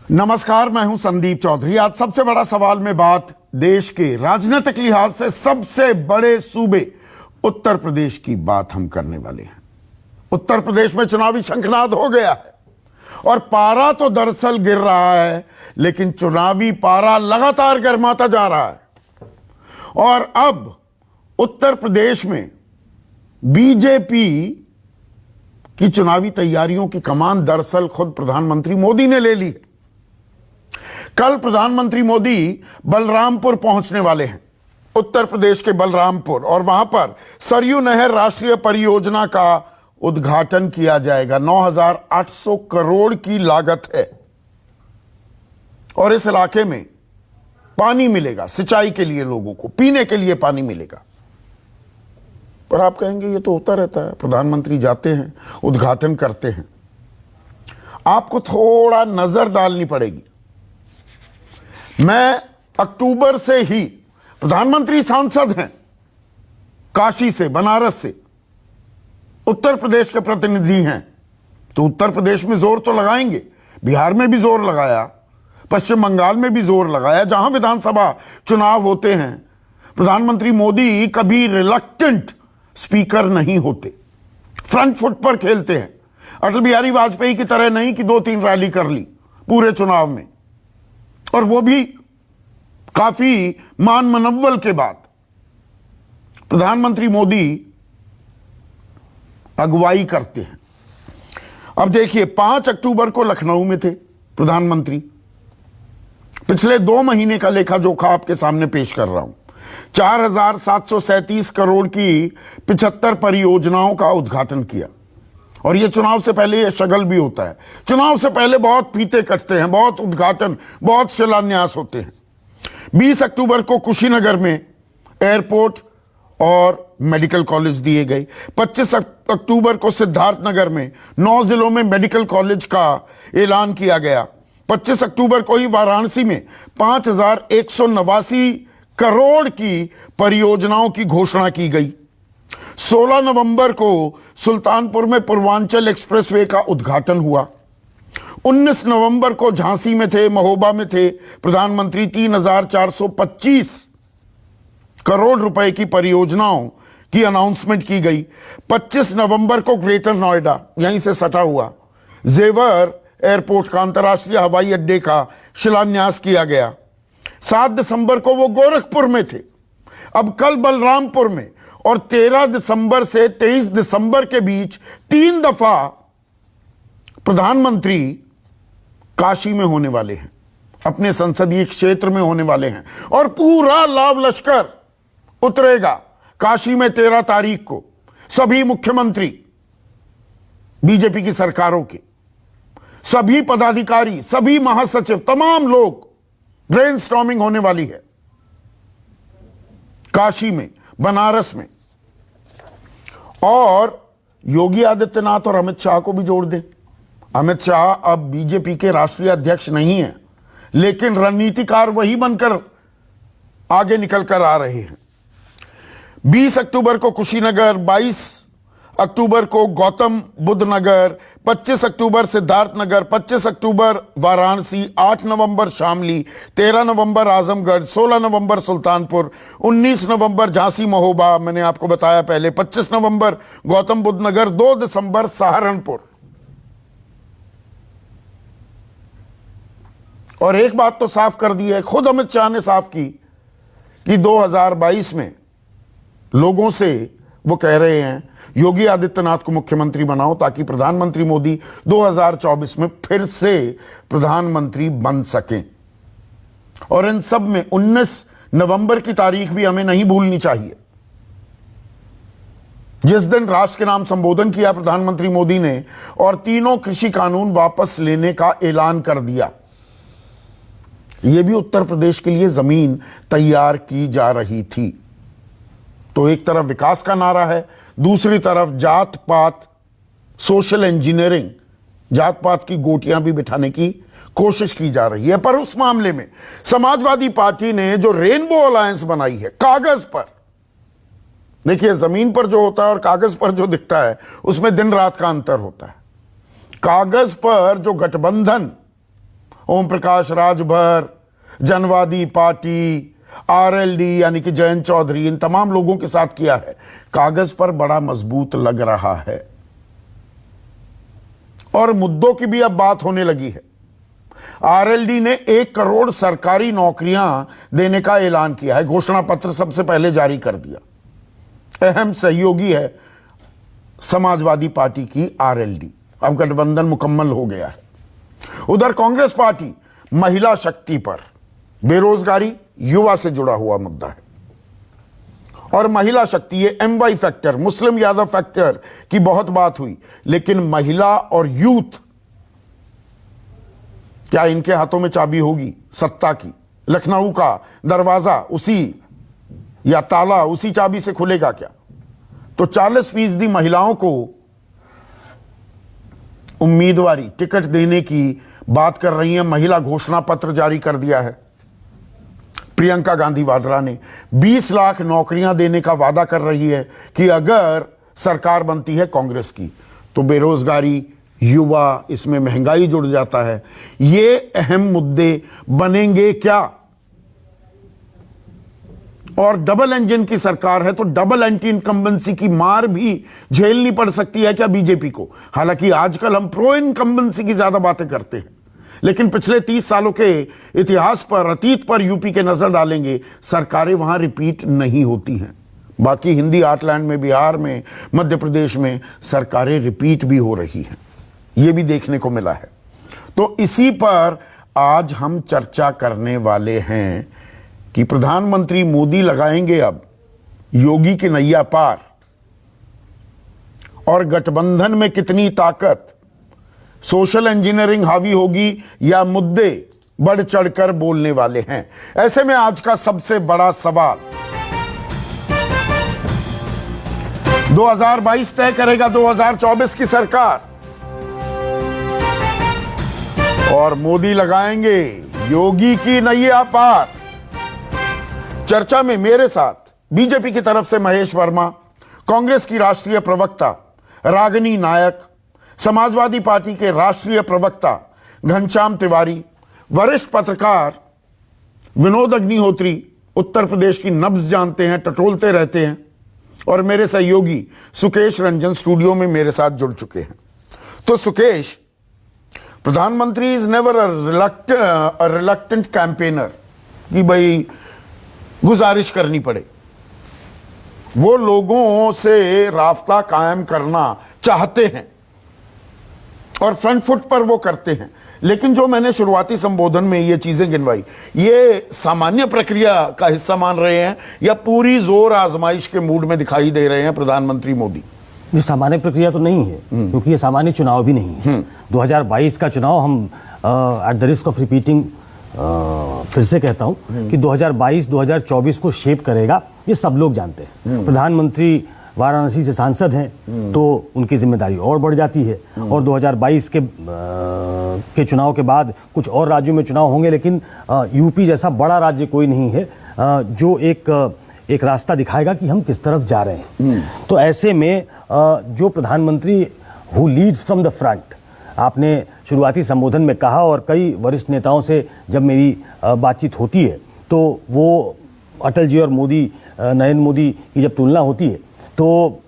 नमस्कार, मैं हूं संदीप चौधरी। आज सबसे बड़ा सवाल में बात देश के राजनीतिक लिहाज से सबसे बड़े सूबे उत्तर प्रदेश की बात हम करने वाले हैं। उत्तर प्रदेश में चुनावी शंखनाद हो गया है और पारा तो दरअसल गिर रहा है, लेकिन चुनावी पारा लगातार गर्माता जा रहा है। और अब उत्तर प्रदेश में बीजेपी की चुनावी तैयारियों की कमान दरअसल खुद प्रधानमंत्री मोदी ने ले ली है। कल प्रधानमंत्री मोदी बलरामपुर पहुंचने वाले हैं, उत्तर प्रदेश के बलरामपुर, और वहां पर सरयू नहर राष्ट्रीय परियोजना का उद्घाटन किया जाएगा। 9,800 करोड़ की लागत है और इस इलाके में पानी मिलेगा सिंचाई के लिए, लोगों को पीने के लिए पानी मिलेगा। पर आप कहेंगे ये तो होता रहता है, प्रधानमंत्री जाते हैं, उद्घाटन करते हैं। आपको थोड़ा नजर डालनी पड़ेगी। मैं अक्टूबर से ही, प्रधानमंत्री सांसद हैं काशी से, बनारस से, उत्तर प्रदेश के प्रतिनिधि हैं, तो उत्तर प्रदेश में जोर तो लगाएंगे। बिहार में भी जोर लगाया, पश्चिम बंगाल में भी जोर लगाया, जहां विधानसभा चुनाव होते हैं। प्रधानमंत्री मोदी कभी रिलक्टेंट स्पीकर नहीं होते, फ्रंट फुट पर खेलते हैं। अटल बिहारी वाजपेयी की तरह नहीं कि 2-3 रैली कर ली पूरे चुनाव में, और वो भी काफी मान मनव्वल के बाद। प्रधानमंत्री मोदी अगुवाई करते हैं। अब देखिए, 5 अक्टूबर को लखनऊ में थे प्रधानमंत्री। पिछले 2 महीने का लेखा जोखा आपके सामने पेश कर रहा हूं। 4,737 करोड़ की 75 परियोजनाओं का उद्घाटन किया। और ये चुनाव से पहले ये शगल भी होता है, चुनाव से पहले बहुत फीते कटते हैं, बहुत उद्घाटन, बहुत शिलान्यास होते हैं। 20 अक्टूबर को कुशीनगर में एयरपोर्ट और मेडिकल कॉलेज दिए गए। 25 अक्टूबर को सिद्धार्थनगर में 9 जिलों में मेडिकल कॉलेज का ऐलान किया गया। 25 अक्टूबर को ही वाराणसी में 5,189 करोड़ की परियोजनाओं की घोषणा की गई। 16 नवंबर को सुल्तानपुर में पूर्वांचल एक्सप्रेसवे का उद्घाटन हुआ। 19 नवंबर को झांसी में थे, महोबा में थे प्रधानमंत्री। 3,425 करोड़ रुपए की परियोजनाओं की अनाउंसमेंट की गई। 25 नवंबर को ग्रेटर नोएडा, यहीं से सटा हुआ, जेवर एयरपोर्ट का, अंतर्राष्ट्रीय हवाई अड्डे का शिलान्यास किया गया। 7 दिसंबर को वो गोरखपुर में थे, अब कल बलरामपुर में। और 13 दिसंबर से 23 दिसंबर के बीच 3 दफा प्रधानमंत्री काशी में होने वाले हैं, अपने संसदीय क्षेत्र में होने वाले हैं। और पूरा लाव लश्कर उतरेगा काशी में 13 तारीख को। सभी मुख्यमंत्री, बीजेपी की सरकारों के सभी पदाधिकारी, सभी महासचिव, तमाम लोग, ब्रेनस्टॉर्मिंग होने वाली है काशी में, बनारस में। और योगी आदित्यनाथ और अमित शाह को भी जोड़ दें। अमित शाह अब बीजेपी के राष्ट्रीय अध्यक्ष नहीं हैं, लेकिन रणनीतिकार वही बनकर आगे निकल कर आ रहे हैं। 20 अक्टूबर को कुशीनगर, 22 अक्टूबर को गौतम बुद्ध नगर, 25 अक्टूबर सिद्धार्थनगर, 25 अक्टूबर वाराणसी, 8 नवंबर शामली, 13 नवंबर आजमगढ़, 16 नवंबर सुल्तानपुर, 19 नवंबर झांसी महोबा, मैंने आपको बताया पहले, 25 नवंबर गौतम बुद्ध नगर, 2 दिसंबर सहारनपुर। और एक बात तो साफ कर दी है, खुद अमित शाह ने साफ की कि 2022 में लोगों से वो कह रहे हैं योगी आदित्यनाथ को मुख्यमंत्री बनाओ, ताकि प्रधानमंत्री मोदी 2024 में फिर से प्रधानमंत्री बन सकें। और इन सब में 19 नवंबर की तारीख भी हमें नहीं भूलनी चाहिए, जिस दिन राष्ट्र के नाम संबोधन किया प्रधानमंत्री मोदी ने और तीनों कृषि कानून वापस लेने का ऐलान कर दिया। यह भी उत्तर प्रदेश के लिए जमीन तैयार की जा रही थी। तो एक तरफ विकास का नारा है, दूसरी तरफ जात पात, सोशल इंजीनियरिंग, जात पात की गोटियां भी बिठाने की कोशिश की जा रही है। पर उस मामले में समाजवादी पार्टी ने जो रेनबो अलायंस बनाई है कागज पर, देखिए जमीन पर जो होता है और कागज पर जो दिखता है उसमें दिन रात का अंतर होता है। कागज पर जो गठबंधन ओम प्रकाश राजभर, जनवादी पार्टी, आरएलडी यानी कि जयंत चौधरी, इन तमाम लोगों के साथ किया है। कागज पर बड़ा मजबूत लग रहा है और मुद्दों की भी अब बात होने लगी है। आरएलडी ने 1 करोड़ सरकारी नौकरियां देने का ऐलान किया है, घोषणा पत्र सबसे पहले जारी कर दिया। अहम सहयोगी है समाजवादी पार्टी की आरएलडी। अब गठबंधन मुकम्मल हो गया है। उधर कांग्रेस पार्टी महिला शक्ति पर, बेरोजगारी युवा से जुड़ा हुआ मुद्दा है और महिला शक्ति, ये MY factor, Muslim Yadav factor की बहुत बात हुई, लेकिन महिला और यूथ, क्या इनके हाथों में चाबी होगी सत्ता की? लखनऊ का दरवाजा उसी या ताला उसी चाबी से खुलेगा क्या? तो 40% महिलाओं को उम्मीदवारी टिकट देने की बात कर रही है। महिला घोषणा पत्र जारी कर दिया है। प्रियंका गांधी वाड्रा ने 20 लाख नौकरियां देने का वादा कर रही है कि अगर सरकार बनती है कांग्रेस की तो बेरोजगारी, युवा, इसमें महंगाई जुड़ जाता है। ये अहम मुद्दे बनेंगे क्या? और डबल इंजन की सरकार है तो डबल एंटी इनकम्बेंसी की मार भी झेलनी पड़ सकती है क्या बीजेपी को? हालांकि आजकल हम प्रो इनकम्बेंसी की ज्यादा बातें करते हैं, लेकिन पिछले 30 सालों के इतिहास पर, अतीत पर यूपी के नजर डालेंगे, सरकारें वहां रिपीट नहीं होती हैं। बाकी हिंदी आर्टलैंड में, बिहार में, मध्य प्रदेश में सरकारें रिपीट भी हो रही हैं। यह भी देखने को मिला है। तो इसी पर आज हम चर्चा करने वाले हैं कि प्रधानमंत्री मोदी लगाएंगे अब योगी की नैया पार, और गठबंधन में कितनी ताकत, सोशल इंजीनियरिंग हावी होगी या मुद्दे बढ़ चढ़कर बोलने वाले हैं। ऐसे में आज का सबसे बड़ा सवाल, 2022 तय करेगा 2024 की सरकार, और मोदी लगाएंगे योगी की नैया पार। चर्चा में मेरे साथ बीजेपी की तरफ से महेश वर्मा, कांग्रेस की राष्ट्रीय प्रवक्ता रागिनी नायक, समाजवादी पार्टी के राष्ट्रीय प्रवक्ता घनश्याम तिवारी, वरिष्ठ पत्रकार विनोद अग्निहोत्री, उत्तर प्रदेश की नब्ज जानते हैं, टटोलते रहते हैं, और मेरे सहयोगी सुकेश रंजन स्टूडियो में मेरे साथ जुड़ चुके हैं। तो सुकेश, प्रधानमंत्री is never a reluctant campaigner कि भाई गुजारिश करनी पड़े। वो लोगों से राब्ता कायम करना चाहते हैं और फ्रंट फुट पर वो करते हैं। लेकिन जो मैंने शुरुआती संबोधन में ये चीजें गिनवाई, ये सामान्य प्रक्रिया का हिस्सा मान रहे हैं या पूरी जोर आजमाइश के मूड में दिखाई दे रहे हैं प्रधानमंत्री मोदी? ये सामान्य प्रक्रिया तो नहीं है, क्योंकि ये सामान्य चुनाव भी नहीं है। 2022 का चुनाव, हम at the risk of repeating फिर से कहता हूं कि 2022-2024 को शेप करेगा, ये सब लोग जानते हैं। प्रधानमंत्री वाराणसी से सांसद हैं तो उनकी जिम्मेदारी और बढ़ जाती है, और 2022 के चुनाव के बाद कुछ और राज्यों में चुनाव होंगे, लेकिन यूपी जैसा बड़ा राज्य कोई नहीं है जो एक रास्ता दिखाएगा कि हम किस तरफ जा रहे हैं। तो ऐसे में जो प्रधानमंत्री who Leeds from the front, आपने शुरुआती संबोधन में कहा, और कई वरिष्ठ नेताओं से जब मेरी बातचीत होती है तो वो अटल जी और मोदी, नरेंद्र मोदी की जब तुलना होती है तो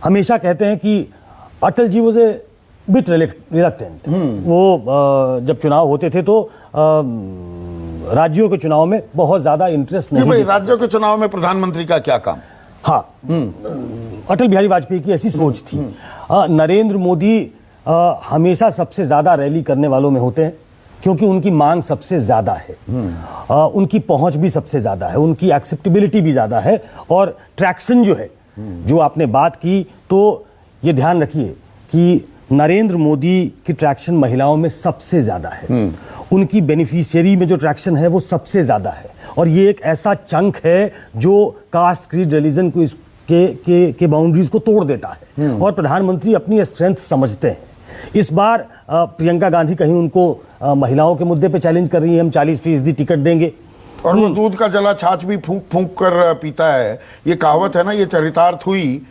हमेशा कहते हैं कि Atal ji was a bit reluctant. वो जब चुनाव होते थे तो राज्यों के चुनाव में बहुत ज्यादा इंटरेस्ट नहीं। भाई, राज्यों के चुनाव में प्रधानमंत्री का क्या काम? हाँ, अटल बिहारी वाजपेयी की ऐसी सोच थी। नरेंद्र मोदी हमेशा सबसे ज्यादा रैली करने वालों में होते हैं, क्योंकि उनकी मांग सबसे ज्यादा है, उनकी पहुंच भी सबसे ज्यादा है, उनकी एक्सेप्टेबिलिटी भी ज्यादा है, और ट्रैक्शन जो है, जो आपने बात की, तो ये ध्यान रखिए कि नरेंद्र मोदी की ट्रैक्शन महिलाओं में सबसे ज्यादा है, उनकी बेनिफिशियरी में जो ट्रैक्शन है वो सबसे ज्यादा है, और ये एक ऐसा चंक है जो कास्ट, क्रीड, रिलीजन को के बाउंड्रीज को तोड़ देता है, और प्रधानमंत्री अपनी स्ट्रेंथ समझते हैं। इस बार प्रियंका गांधी कहीं उनको महिलाओं के मुद्दे पे चैलेंज कर रही है, हम 40% टिकट देंगे, और वो दूध का जला छाछ भी फूंक फूंक कर पीता है। ये कहावत है ना, ये चरितार्थ हुई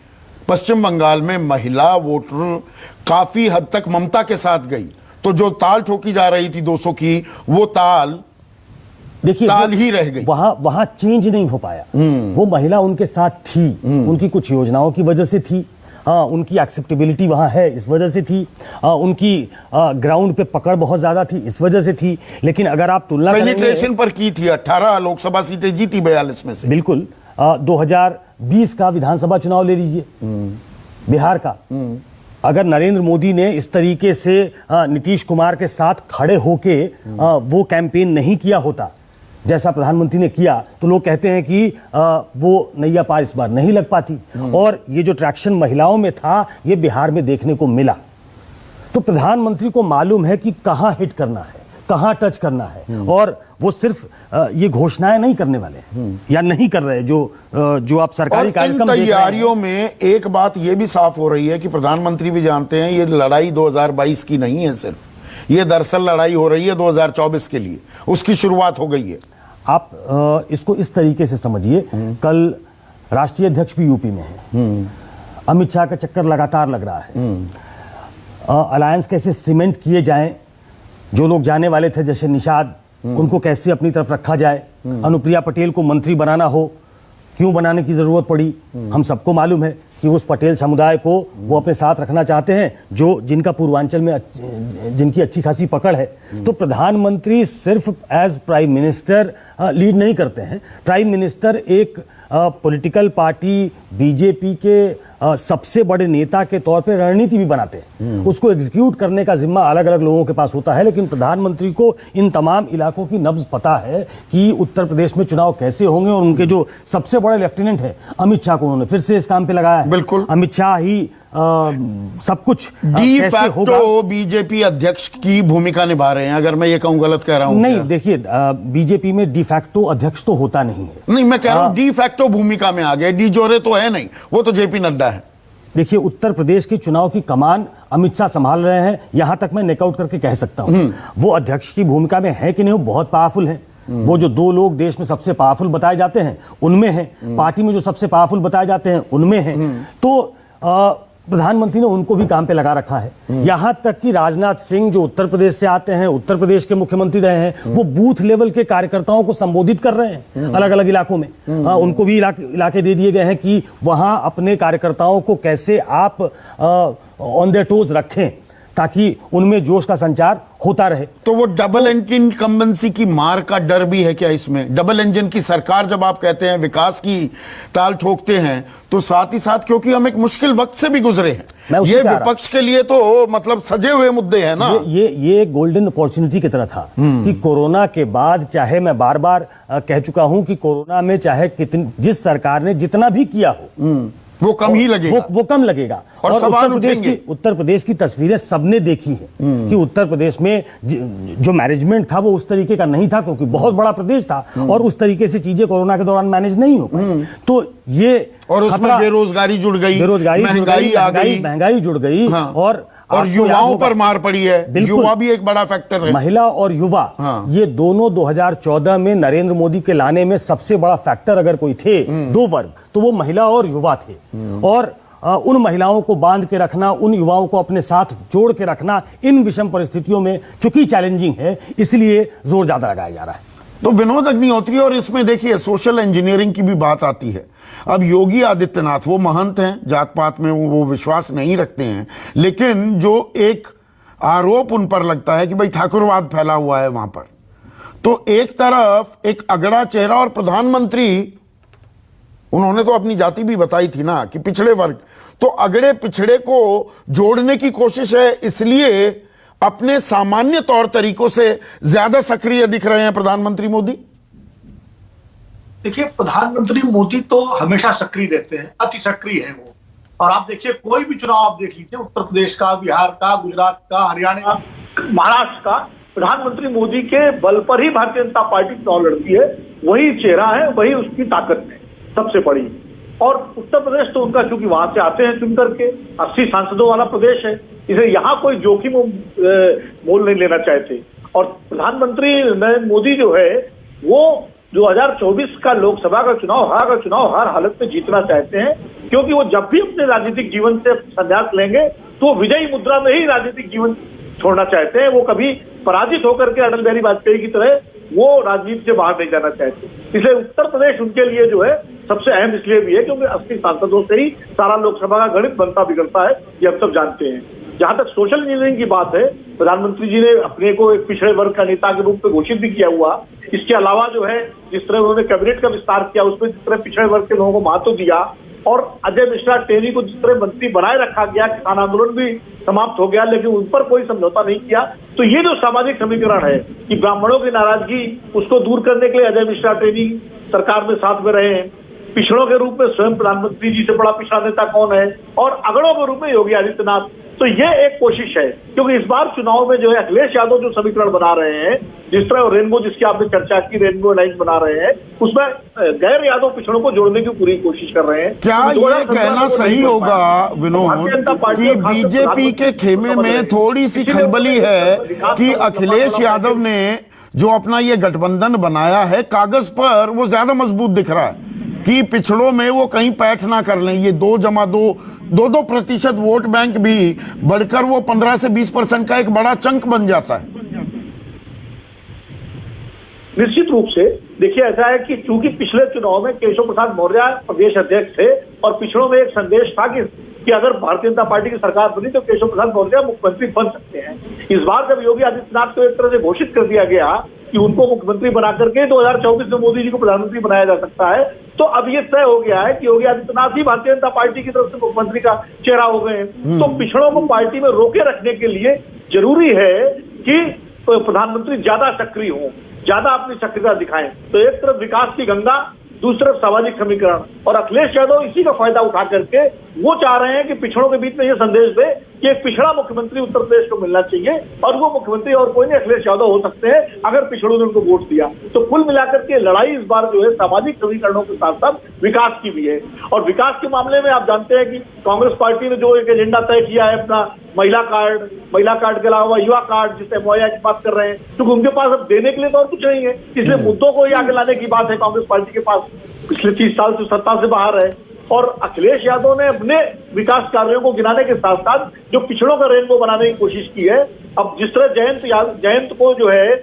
पश्चिम बंगाल में। महिला वोटर काफी हद तक ममता के साथ गई, तो जो ताल ठोकी जा रही थी 200 की, वो ताल देखिए ही रह गई। वहां चेंज नहीं हो पाया। वो महिला उनके साथ थी, उनकी कुछ योजनाओं की वजह से थी, हाँ, उनकी एक्सेप्टेबिलिटी वहां है इस वजह से थी, उनकी ग्राउंड पे पकड़ बहुत ज्यादा थी इस वजह से थी। लेकिन अगर आप तुलना पेनिट्रेशन पर की थी, 18 लोकसभा सीटें जीती 42 में से। बिल्कुल। 2020 का विधानसभा चुनाव ले लीजिए, बिहार का, अगर नरेंद्र मोदी ने इस तरीके से नीतीश कुमार के साथ खड़े होके वो कैंपेन नहीं किया होता जैसा प्रधानमंत्री ने किया, तो लोग कहते हैं कि वो नैया पार इस बार नहीं लग पाती। और ये जो ट्रैक्शन महिलाओं में था, ये बिहार में देखने को मिला। तो प्रधानमंत्री को मालूम है कि कहां हिट करना है, कहां टच करना है, और वो सिर्फ ये घोषणाएं नहीं करने वाले हैं या नहीं कर रहे। जो आप सरकारी कार्यक्रम देख रहे हैं, तैयारियों में एक बात ये भी साफ हो रही है कि प्रधानमंत्री भी जानते हैं ये लड़ाई 2022 की नहीं है सिर्फ, ये दरअसल लड़ाई हो रही है 2024 के लिए, उसकी शुरुआत हो गई है। आप इसको इस तरीके से समझिए, कल राष्ट्रीय अध्यक्ष भी यूपी में है, अमित शाह का चक्कर लगातार लग रहा है। अलायंस कैसे सीमेंट किए जाएं, जो लोग जाने वाले थे जैसे निषाद, उनको कैसे अपनी तरफ रखा जाए, अनुप्रिया पटेल को मंत्री बनाना हो, क्यों बनाने की जरूरत पड़ी, हम सबको मालूम है कि उस पटेल समुदाय को वो अपने साथ रखना चाहते हैं, जो जिनका पूर्वांचल में जिनकी अच्छी खासी पकड़ है। तो प्रधानमंत्री सिर्फ एज प्राइम मिनिस्टर लीड नहीं करते हैं, प्राइम मिनिस्टर एक पॉलिटिकल पार्टी बीजेपी के सबसे बड़े नेता के तौर पे रणनीति भी बनाते हैं, उसको एग्जीक्यूट करने का जिम्मा अलग अलग लोगों के पास होता है। लेकिन प्रधानमंत्री को इन तमाम इलाकों की नब्ज पता है कि उत्तर प्रदेश में चुनाव कैसे होंगे, और उनके जो सबसे बड़े लेफ्टिनेंट है अमित शाह को उन्होंने फिर से इस काम पे लगाया है। बिल्कुल, अमित शाह ही सब कुछ डी फैक्टो बीजेपी अध्यक्ष की भूमिका निभा रहे हैं, अगर मैं ये कहूं गलत कह रहा हूं? नहीं, देखिए बीजेपी में डी फैक्टो अध्यक्ष तो होता नहीं है। नहीं, मैं कह रहा हूं डी फैक्टो भूमिका में आ गए, डी जोरे तो है नहीं, वो तो जेपी नड्डा है। देखिए उत्तर प्रदेश के चुनाव की कमान अमित शाह संभाल रहे हैं, यहां तक मैं नेकआउट करके कह सकता हूं। वो अध्यक्ष की भूमिका में है कि नहीं, वो बहुत पावरफुल है। वो जो दो लोग देश में सबसे पावरफुल बताए जाते हैं उनमें है, पार्टी में जो सबसे पावरफुल बताए जाते हैं उनमें है। तो प्रधानमंत्री ने उनको भी काम पे लगा रखा है। यहां तक कि राजनाथ सिंह जो उत्तर प्रदेश से आते हैं, उत्तर प्रदेश के मुख्यमंत्री रहे हैं, वो बूथ लेवल के कार्यकर्ताओं को संबोधित कर रहे हैं अलग अलग इलाकों में। उनको भी इलाके दे दिए गए हैं कि वहां अपने कार्यकर्ताओं को कैसे आप ऑन द टोज रखें ताकि उनमें जोश का संचार होता रहे। तो वो डबल इनकम्बेंसी की मार का डर भी है क्या इसमें? डबल इंजन की सरकार जब आप कहते हैं विकास की ताल ठोकते हैं, तो साथ ही साथ क्योंकि हम एक मुश्किल वक्त से भी गुजरे हैं, ये विपक्ष के लिए तो मतलब सजे हुए मुद्दे हैं ना। ये गोल्डन अपॉर्चुनिटी की तरह था कि कोरोना के बाद, चाहे मैं बार बार कह चुका हूं कि कोरोना में चाहे जिस सरकार ने जितना भी किया हो वो कम ही लगेगा, वो कम लगेगा। और उत्तर प्रदेश की तस्वीरें सबने देखी है कि उत्तर प्रदेश में जो मैनेजमेंट था वो उस तरीके का नहीं था, क्योंकि बहुत बड़ा प्रदेश था और उस तरीके से चीजें कोरोना के दौरान मैनेज नहीं हो पाई। तो ये और उसमें बेरोजगारी जुड़ गई, महंगाई जुड़ गई, और युवाओं पर मार पड़ी है। युवा भी एक बड़ा फैक्टर है। महिला और युवा, ये दोनों 2014 में नरेंद्र मोदी के लाने में सबसे बड़ा फैक्टर अगर कोई थे, दो वर्ग, तो वो महिला और युवा थे। और उन महिलाओं को बांध के रखना, उन युवाओं को अपने साथ जोड़ के रखना इन विषम परिस्थितियों में चूंकि चैलेंजिंग है, इसलिए जोर ज्यादा लगाया जा रहा है। तो विनोद अग्निहोत्री, और इसमें देखिए सोशल इंजीनियरिंग की भी बात आती है। अब योगी आदित्यनाथ वो महंत हैं, जात पात में वो विश्वास नहीं रखते हैं, लेकिन जो एक आरोप उन पर लगता है कि भाई ठाकुरवाद फैला हुआ है वहां पर, तो एक तरफ एक अगड़ा चेहरा, और प्रधानमंत्री उन्होंने तो अपनी जाति भी बताई थी ना कि पिछड़े वर्ग, तो अगड़े पिछड़े को जोड़ने की कोशिश है, इसलिए अपने सामान्य तौर तरीकों से ज्यादा सक्रिय दिख रहे हैं प्रधानमंत्री मोदी। देखिए, प्रधानमंत्री मोदी तो हमेशा सक्रिय रहते हैं, अति सक्रिय है वो। और आप देखिए कोई भी चुनाव आप देख लीजिए, उत्तर प्रदेश का, बिहार का, गुजरात का, हरियाणा, महाराष्ट्र का, प्रधानमंत्री मोदी के बल पर ही भारतीय जनता पार्टी चुनाव लड़ती है। वही चेहरा है, वही उसकी ताकत है सबसे बड़ी। और उत्तर प्रदेश तो उनका, क्योंकि वहां से आते हैं चुन करके, 80 सांसदों वाला प्रदेश है, इसे यहाँ कोई जोखिम मोल नहीं लेना चाहते। और प्रधानमंत्री नरेंद्र मोदी जो है वो 2024 का लोकसभा का चुनाव हर हालत में जीतना चाहते हैं, क्योंकि वो जब भी अपने राजनीतिक जीवन से संन्यास लेंगे तो विजयी मुद्रा में ही राजनीतिक जीवन छोड़ना चाहते हैं। वो कभी पराजित होकर के अटल बिहारी वाजपेयी की तरह वो राजनीति से बाहर नहीं जाना चाहते। इसलिए उत्तर प्रदेश उनके लिए जो है सबसे अहम इसलिए भी है क्योंकि 80 सांसदों से ही सारा लोकसभा का गणित बनता बिगड़ता है, ये हम सब जानते हैं। जहां तक सोशल इंजीनियरिंग की बात है, प्रधानमंत्री जी ने अपने को एक पिछड़े वर्ग का नेता के रूप में घोषित भी किया हुआ। इसके अलावा जो है जिस तरह उन्होंने कैबिनेट का विस्तार किया, उसमें जिस तरह पिछड़े वर्ग के लोगों को महत्व दिया और अजय मिश्रा टेनी को जिस तरह मंत्री बनाए रखा गया, किसान आंदोलन भी समाप्त हो गया लेकिन उन पर कोई समझौता नहीं किया। तो ये जो सामाजिक समीकरण है कि ब्राह्मणों की नाराजगी उसको दूर करने के लिए अजय मिश्रा टेनी सरकार में साथ में रहे हैं, पिछड़ों के रूप में स्वयं प्रधानमंत्री जी से बड़ा पिछड़ा नेता कौन है और अगड़ों के रूप में योगी आदित्यनाथ। तो ये एक कोशिश है क्योंकि इस बार चुनाव में जो है अखिलेश यादव जो समीकरण बना रहे हैं, जिस तरह रेनबो जिसकी आपने चर्चा की, रेनबो अलायंस बना रहे हैं, उसमें गैर यादव पिछड़ों को जोड़ने की पूरी कोशिश कर रहे हैं। क्या ये कहना सही होगा विनोद कि बीजेपी के खेमे में थोड़ी सी खलबली है कि अखिलेश यादव ने जो अपना ये गठबंधन बनाया है कागज पर वो ज्यादा मजबूत दिख रहा है कि पिछड़ों में वो कहीं पैठ ना कर लें। ये 2% वोट बैंक भी बढ़कर वो 15 से 20% का एक बड़ा चंक बन जाता है। निश्चित रूप से देखिए ऐसा है कि चूंकि पिछले चुनाव में केशव प्रसाद मौर्य प्रदेश अध्यक्ष थे और पिछड़ों में एक संदेश था कि अगर भारतीय जनता पार्टी की सरकार बनी तो केशव प्रसाद मौर्य मुख्यमंत्री बन सकते हैं। इस बार जब योगी आदित्यनाथ को एक तरह से घोषित कर दिया गया कि उनको मुख्यमंत्री बना करके 2024 में मोदी जी को प्रधानमंत्री बनाया जा सकता है, तो अब ये तय हो गया है कि योगी आदित्यनाथ ही भारतीय जनता पार्टी की तरफ से मुख्यमंत्री का चेहरा हो गए हैं। तो पिछड़ों को पार्टी में रोके रखने के लिए जरूरी है कि प्रधानमंत्री ज्यादा सक्रिय हों, ज्यादा अपनी सक्रियता दिखाएं। तो एक तरफ विकास की गंगा, दूसरी तरफ सामाजिक समीकरण, और अखिलेश यादव इसी का फायदा उठा करके वो चाह रहे हैं कि पिछड़ों के बीच में ये संदेश दे कि एक पिछड़ा मुख्यमंत्री उत्तर प्रदेश को मिलना चाहिए और वो मुख्यमंत्री और कोई नहीं अखिलेश यादव हो सकते हैं अगर पिछड़ों ने उनको वोट दिया। तो कुल मिलाकर के लड़ाई इस बार जो है सामाजिक समीकरणों के साथ साथ विकास की भी है। और विकास के मामले में आप जानते हैं कि कांग्रेस पार्टी ने जो एक एजेंडा तय किया है अपना महिला कार्ड के अलावा युवा कार्ड जिससे मुहैया की बात कर रहे हैं, क्योंकि उनके पास अब देने के लिए तो और कुछ नहीं है, इसलिए मुद्दों को ही आगे लाने की बात है कांग्रेस पार्टी के पास। पिछले 30 साल से सत्ता से बाहर है और अखिलेश यादव ने अपने विकास कार्यों को गिनाने के साथ साथ जो पिछड़ों का रेनबो बनाने की कोशिश की है। अब जिस तरह जयंत को जो है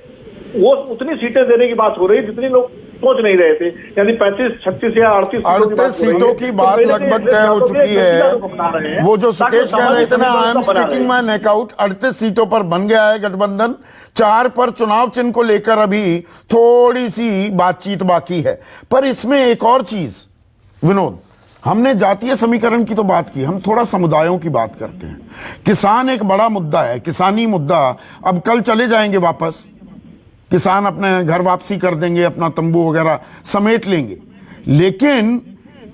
वो उतनी सीटें देने की बात हो रही जितनी लोग सोच नहीं रहे थे, यानी 35, 36 या 38 सीटों की बात लगभग तय हो चुकी है। वो जो सुकेश कह रहे थे ना, I am speaking my neck out, 38 सीटों पर बन गया है गठबंधन। 4 पर चुनाव चिन्ह को लेकर अभी थोड़ी सी बातचीत बाकी है। पर इसमें एक और चीज विनोद, हमने जातीय समीकरण की तो बात की, हम थोड़ा समुदायों की बात करते हैं। किसान एक बड़ा मुद्दा है, किसानी मुद्दा। अब कल चले जाएंगे वापस, किसान अपने घर वापसी कर देंगे, अपना तंबू वगैरह समेट लेंगे। लेकिन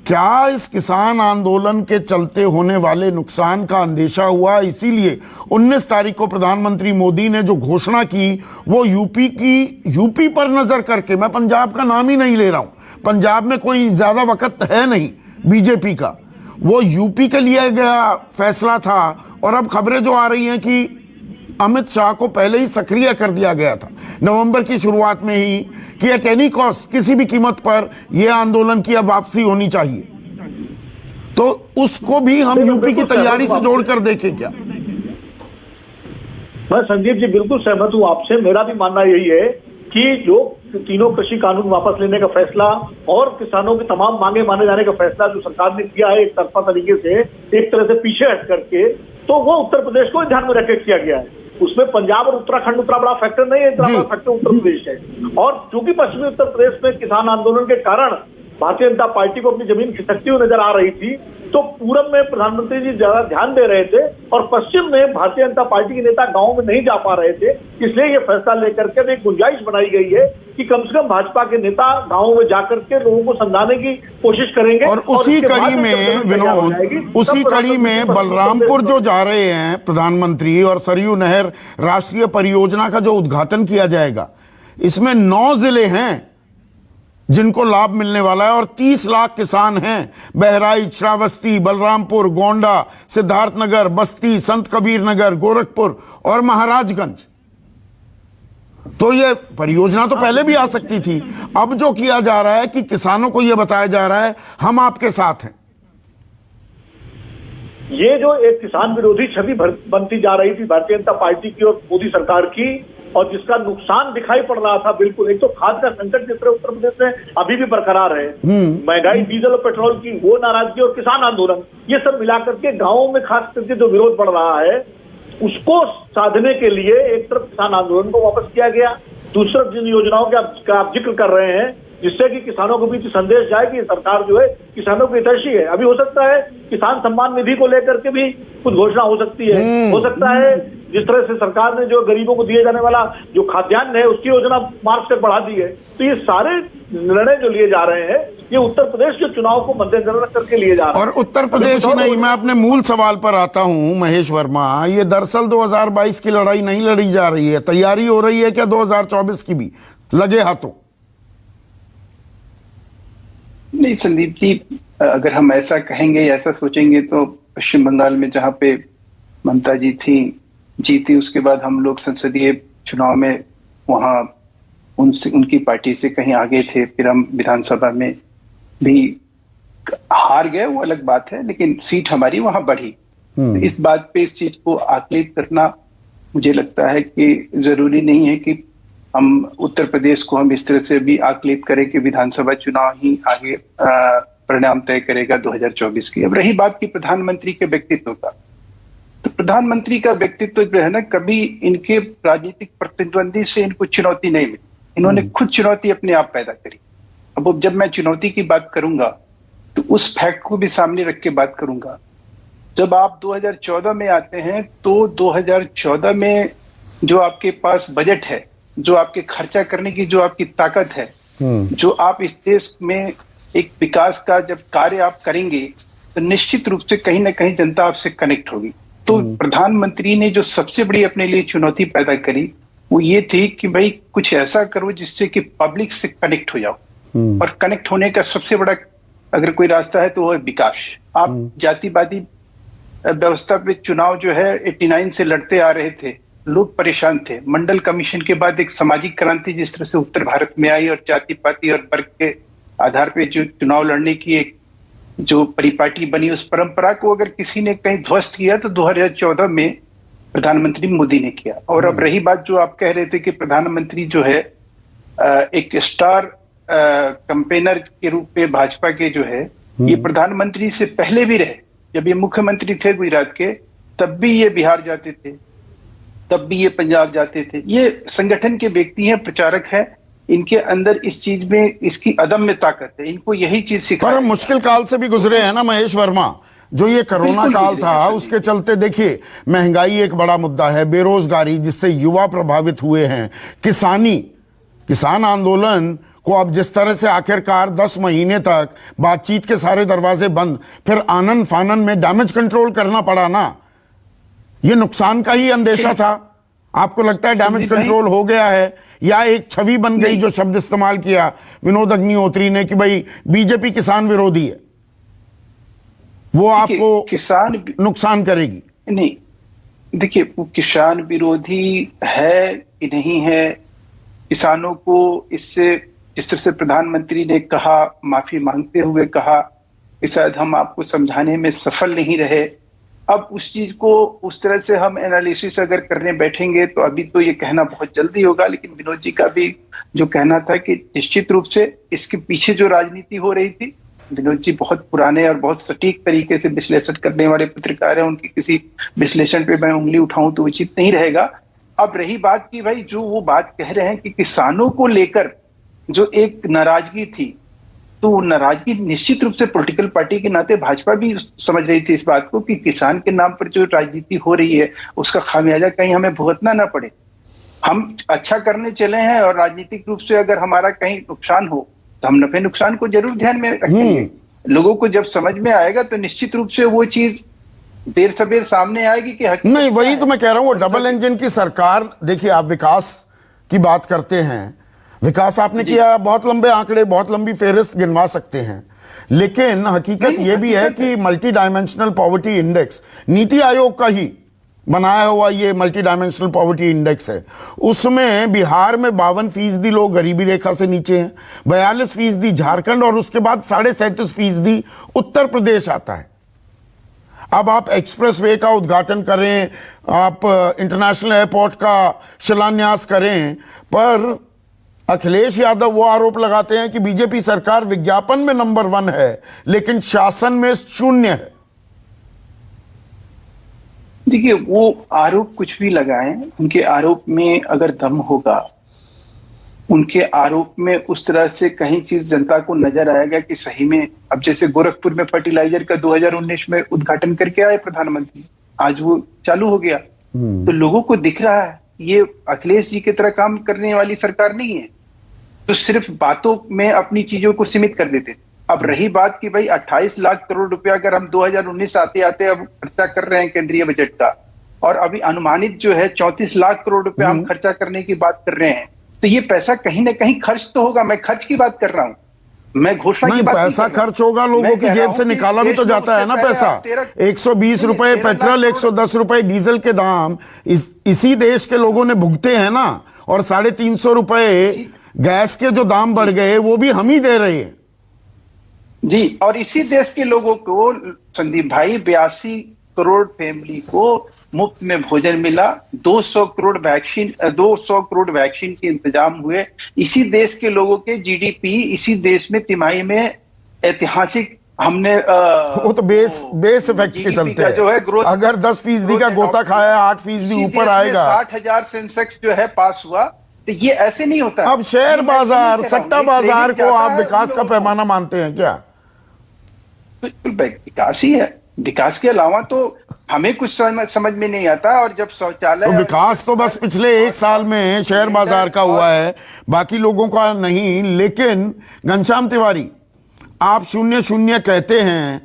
क्या इस किसान आंदोलन के चलते होने वाले नुकसान का अंदेशा हुआ? इसीलिए 19 तारीख को प्रधानमंत्री मोदी ने जो घोषणा की वो यूपी पर नजर करके, मैं पंजाब का नाम ही नहीं ले रहा हूं, पंजाब में कोई ज्यादा वक्त है नहीं बीजेपी का, वो यूपी के लिए गया फैसला था। और अब खबरें जो आ रही हैं कि अमित शाह को पहले ही सक्रिय कर दिया गया था नवंबर की शुरुआत में ही कि एट एनी कॉस्ट, किसी भी कीमत पर यह आंदोलन की अब वापसी होनी चाहिए। तो उसको भी हम यूपी की तैयारी से जोड़कर देखें क्या? मैं संदीप जी बिल्कुल सहमत हूं आपसे। मेरा भी मानना यही है कि जो तीनों कृषि कानून वापस लेने का फैसला और किसानों की तमाम मांगे माने जाने का फैसला जो सरकार ने किया है एक तरफा तरीके से, एक तरह से पीछे हट करके, तो वो उत्तर प्रदेश को ध्यान में रखकर किया गया है। उसमें पंजाब और उत्तराखंड उतना बड़ा फैक्टर नहीं है, इतना बड़ा फैक्टर उत्तर प्रदेश है। और चूंकि पश्चिमी उत्तर प्रदेश में किसान आंदोलन के कारण भारतीय जनता पार्टी को अपनी जमीन खिसकती हुई नजर आ रही थी, तो पूरब में प्रधानमंत्री जी ज्यादा ध्यान दे रहे थे और पश्चिम में भारतीय जनता पार्टी के नेता गांव में नहीं जा पा रहे थे। इसलिए ये फैसला लेकर के एक गुंजाइश बनाई गई है कि कम से कम भाजपा के नेता गांवों में जाकर के लोगों को समझाने की कोशिश करेंगे। और उसी कड़ी में विनोद, उसी कड़ी में बलरामपुर जो जा रहे हैं प्रधानमंत्री और सरयू नहर राष्ट्रीय परियोजना का जो उद्घाटन किया जाएगा, इसमें 9 जिले हैं जिनको लाभ मिलने वाला है और 30 लाख किसान हैं। बहराइच, श्रावस्ती, बलरामपुर, गोंडा, सिद्धार्थनगर, बस्ती, संत कबीर नगर, गोरखपुर और महाराजगंज। तो ये परियोजना तो पहले भी आ सकती थी। अब जो किया जा रहा है कि किसानों को यह बताया जा रहा है हम आपके साथ हैं। ये जो एक किसान विरोधी छवि बनती जा रही थी भारतीय जनता पार्टी की और मोदी सरकार की, और जिसका नुकसान दिखाई पड़ रहा था बिल्कुल, एक तो खाद का संकट जिस तरह उत्तर प्रदेश में अभी भी बरकरार है, महंगाई, डीजल और पेट्रोल की वो नाराजगी और किसान आंदोलन, ये सब मिलाकर के गांवों में खास करके जो विरोध बढ़ रहा है उसको साधने के लिए एक तरफ किसान आंदोलन को वापस किया गया, दूसरी तरफ जिन योजनाओं का आप जिक्र कर रहे हैं जिससे कि किसानों के बीच संदेश जाए कि सरकार जो है किसानों की हितैषी है। अभी हो सकता है किसान सम्मान निधि को लेकर के भी कुछ घोषणा हो सकती है, हो सकता है जिस तरह से सरकार ने जो गरीबों को दिए जाने वाला जो खाद्यान्न है उसकी योजना मार्च तक बढ़ा दी है। तो ये सारे निर्णय जो लिए जा रहे हैं ये उत्तर प्रदेश के चुनाव को मद्देनजर रख करके लिए जा रहे हैं। और उत्तर प्रदेश ही नहीं, मैं अपने मूल सवाल पर आता हूं महेश वर्मा, ये दरअसल 2022 की लड़ाई नहीं लड़ी जा रही है, तैयारी हो रही है क्या 2024 की भी लगे हाथों? नहीं संदीप जी, अगर हम ऐसा कहेंगे या ऐसा सोचेंगे तो पश्चिम बंगाल में जहां पे ममता जी थी, जीती, उसके बाद हम लोग संसदीय चुनाव में वहां उनकी पार्टी से कहीं आगे थे, फिर हम विधानसभा में भी हार गए, वो अलग बात है, लेकिन सीट हमारी वहां बढ़ी। तो इस बात पे इस चीज को आकलित करना मुझे लगता है कि जरूरी नहीं है कि हम उत्तर प्रदेश को हम इस तरह से भी आकलित करें कि विधानसभा चुनाव ही आगे परिणाम तय करेगा 2024 की। अब रही बात की प्रधानमंत्री के व्यक्तित्व का, तो प्रधानमंत्री का व्यक्तित्व जो है ना, कभी इनके राजनीतिक प्रतिद्वंदी से इनको चुनौती नहीं मिली, इन्होंने खुद चुनौती अपने आप पैदा करी। अब जब मैं चुनौती की बात करूंगा तो उस फैक्ट को भी सामने रख के बात करूंगा। जब आप 2014 में आते हैं तो 2014 में जो आपके पास बजट है, जो आपके खर्चा करने की जो आपकी ताकत है, जो आप इस देश में एक विकास का जब कार्य आप करेंगे तो निश्चित रूप से कहीं ना कहीं जनता आपसे कनेक्ट होगी। तो प्रधानमंत्री ने जो सबसे बड़ी अपने लिए चुनौती पैदा करी वो ये थी कि भाई कुछ ऐसा करो जिससे कि पब्लिक से कनेक्ट हो जाओ, और कनेक्ट होने का सबसे बड़ा अगर कोई रास्ता है तो वो है विकास। आप जातिवादी व्यवस्था पे चुनाव जो है 89 से लड़ते आ रहे थे, लोग परेशान थे। मंडल कमीशन के बाद एक सामाजिक क्रांति जिस तरह से उत्तर भारत में आई और जाति पाति और वर्ग के आधार पे जो चुनाव लड़ने की एक जो परिपाटी बनी, उस परंपरा को अगर किसी ने कहीं ध्वस्त किया तो 2014 में प्रधानमंत्री मोदी ने किया। और अब रही बात जो आप कह रहे थे कि प्रधानमंत्री जो है एक स्टार कैंपेनर के रूप में भाजपा के जो है, ये प्रधानमंत्री से पहले भी रहे। जब ये मुख्यमंत्री थे गुजरात के तब भी ये बिहार जाते थे, तब भी ये पंजाब जाते थे। ये संगठन के व्यक्ति हैं, प्रचारक हैं, इनके अंदर इस चीज में इसकी अदम्य ताकत है, इनको यही चीज सिखा। पर मुश्किल काल से भी गुजरे हैं ना महेश वर्मा, जो ये कोरोना काल था उसके चलते देखिए महंगाई एक बड़ा मुद्दा है, बेरोजगारी जिससे युवा प्रभावित हुए हैं, किसान आंदोलन को अब जिस तरह से आखिरकार 10 महीने तक बातचीत के सारे दरवाजे बंद, फिर आनन फानन में डैमेज कंट्रोल करना पड़ा ना, ये नुकसान का ही अंदेशा था। आपको लगता है डैमेज कंट्रोल हो गया है, या एक छवि बन गई जो शब्द इस्तेमाल किया विनोद अग्निहोत्री ने कि भाई बीजेपी किसान विरोधी है, वो आपको किसान नुकसान करेगी? नहीं, देखिए वो किसान विरोधी है कि नहीं है, किसानों को इससे जिस तरह से प्रधानमंत्री ने कहा, माफी मांगते हुए कहा कि शायद हम आपको समझाने में सफल नहीं रहे। अब उस चीज को उस तरह से हम एनालिसिस अगर करने बैठेंगे तो अभी तो ये कहना बहुत जल्दी होगा, लेकिन विनोद जी का भी जो कहना था कि निश्चित रूप से इसके पीछे जो राजनीति हो रही थी, विनोद जी बहुत पुराने और बहुत सटीक तरीके से विश्लेषण करने वाले पत्रकार हैं, उनकी किसी विश्लेषण पे मैं उंगली उठाऊं तो उचित नहीं रहेगा। अब रही बात की भाई जो वो बात कह रहे हैं कि किसानों को लेकर जो एक नाराजगी थी, तो नाराजगी निश्चित रूप से पॉलिटिकल पार्टी के नाते भाजपा भी समझ रही थी इस बात को कि किसान के नाम पर जो राजनीति हो रही है उसका खामियाजा कहीं हमें भुगतना ना पड़े। हम अच्छा करने चले हैं और राजनीतिक रूप से अगर हमारा कहीं नुकसान हो तो हम नफे नुकसान को जरूर ध्यान में रखेंगे। लोगों को जब समझ में आएगा तो निश्चित रूप से वो चीज देर सवेर सामने आएगी कि नहीं, वही तो मैं कह रहा हूं, वो डबल इंजन की सरकार। देखिए आप विकास की बात करते हैं, विकास आपने किया, बहुत लंबे आंकड़े, बहुत लंबी फेहरिस्त गिनवा सकते हैं, लेकिन हकीकत यह भी है कि multi dimensional poverty index NITI Aayog का ही बनाया हुआ ये मल्टी डायमेंशनल पॉवर्टी इंडेक्स है, उसमें बिहार में 52% लोग गरीबी रेखा से नीचे हैं, 42% झारखंड, और उसके बाद 37.5% उत्तर प्रदेश आता है। अब आप एक्सप्रेसवे का उद्घाटन करें, आप इंटरनेशनल एयरपोर्ट का शिलान्यास करें, पर अखिलेश यादव वो आरोप लगाते हैं कि बीजेपी सरकार विज्ञापन में नंबर 1 है लेकिन शासन में 0 है। देखिए, वो आरोप कुछ भी लगाएं, उनके आरोप में अगर दम होगा, उनके आरोप में उस तरह से कहीं चीज जनता को नजर आएगा कि सही में, अब जैसे गोरखपुर में फर्टिलाइजर का 2019 में उद्घाटन करके आए प्रधानमंत्री, आज वो चालू हो गया, तो लोगों को दिख रहा है ये अखिलेश जी की तरह काम करने वाली सरकार नहीं है, तो सिर्फ बातों में अपनी चीजों को सीमित कर देते थे। अब रही बात कि भाई 28 लाख करोड़ रुपया अगर हम 2019 आते आते अब खर्चा कर रहे हैं केंद्रीय बजट का, और अभी अनुमानित जो है 34 लाख करोड़ रुपया हम खर्चा करने की बात कर रहे हैं, तो ये पैसा कहीं ना कहीं खर्च तो होगा। मैं खर्च की बात कर रहा हूं, मैं घोषणा की बात नहीं कर रहा। पैसा खर्च होगा, लोगों की जेब से निकाला भी तो जाता है ना पैसा। 120 रुपए पेट्रोल, 110 रुपए डीजल के दाम इसी देश के लोगों ने भुगते हैं ना, और 350 रुपए गैस के जो दाम बढ़ गए वो भी हम ही दे रहे हैं जी। और इसी देश के लोगों को, संदीप भाई, 82 करोड़ फैमिली को मुफ्त में भोजन मिला, 200 करोड़ वैक्सीन के इंतजाम हुए, इसी देश के लोगों के जीडीपी इसी देश में तिमाही में ऐतिहासिक हमने वो तो बेस इफेक्ट के चलते हैं, जो है ग्रोथ, अगर 10% का गोता खाया 8% ऊपर आएगा, 60,000 सेंसेक्स जो है पास हुआ, तो ये ऐसे नहीं होता। अब शेयर बाजार, सट्टा बाजार को आप विकास का पैमाना मानते हैं क्या? बिल्कुल विकास ही है, विकास के अलावा तो हमें कुछ समझ में नहीं आता। और जब शौचालय, तो विकास तो बस पिछले 1 साल में शेयर बाजार का हुआ है, बाकी लोगों का नहीं। लेकिन घनश्याम तिवारी, आप 0-0 कहते हैं,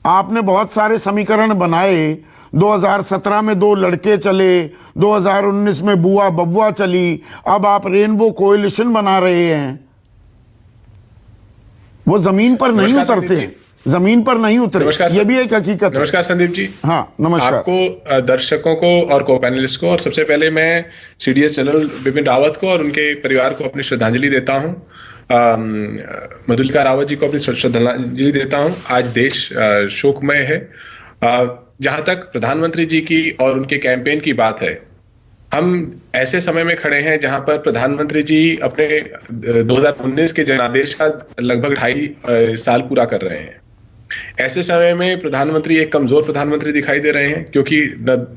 आपने बहुत सारे समीकरण बनाए, 2017 में 2 लड़के चले, 2019 में बुआ बबुआ चली, अब आप रेनबो कोएलिशन बना रहे हैं, वो जमीन पर नहीं उतरते, जमीन पर नहीं उतरे, ये भी एक हकीकत है। नमस्कार संदीप जी। हाँ नमस्कार आपको, दर्शकों को और को पैनलिस्ट को, और सबसे पहले मैं सीडीएस जनरल बिपिन रावत को और उनके परिवार को अपनी श्रद्धांजलि देता हूं। मधुलिका रावत जी को अपनी श्रद्धांजलि देता हूं। आज देश शोकमय है। जहां तक प्रधानमंत्री जी की और उनके कैंपेन की बात है, हम ऐसे समय में खड़े हैं जहां पर प्रधानमंत्री जी अपने 2019 के जनादेश का लगभग 2.5 साल पूरा कर रहे हैं। ऐसे समय में प्रधानमंत्री एक कमजोर प्रधानमंत्री दिखाई दे रहे हैं, क्योंकि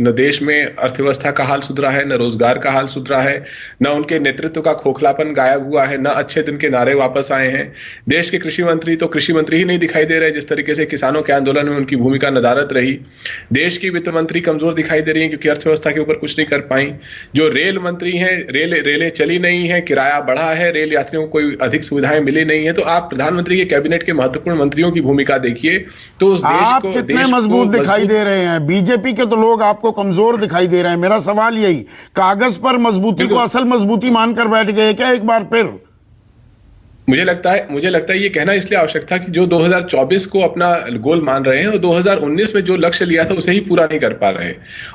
न देश में अर्थव्यवस्था का हाल सुधरा है, न रोजगार का हाल सुधरा है, न उनके नेतृत्व का खोखलापन गायब हुआ है, न अच्छे दिन के नारे वापस आए हैं। देश के कृषि मंत्री तो कृषि मंत्री ही नहीं दिखाई दे रहे, जिस तरीके से किसानों के आंदोलन में उनकी भूमिका नदारद रही। देश की वित्त मंत्री कमजोर दिखाई दे रही है, क्योंकि अर्थव्यवस्था के ऊपर कुछ नहीं कर पाई। जो रेल मंत्री हैं, रेलें चली नहीं है, किराया बढ़ा है, रेल यात्रियों को कोई अधिक सुविधाएं मिली नहीं है। तो आप प्रधानमंत्री के कैबिनेट के महत्वपूर्ण मंत्रियों की भूमिका देखिए, तो उस देश आप को, कितने मजबूत दिखाई दे रहे हैं। बीजेपी के तो लोग आपको कमजोर दिखाई दे रहे हैं। मेरा सवाल यही, कागज पर मजबूती को असल मजबूती मानकर बैठ गए क्या एक बार फिर? मुझे लगता है ये कहना इसलिए आवश्यक था कि जो 2024 को अपना गोल मान रहे हैं, और 2019 में जो लक्ष्य लिया था उसे ही पूरा नहीं कर पा रहे।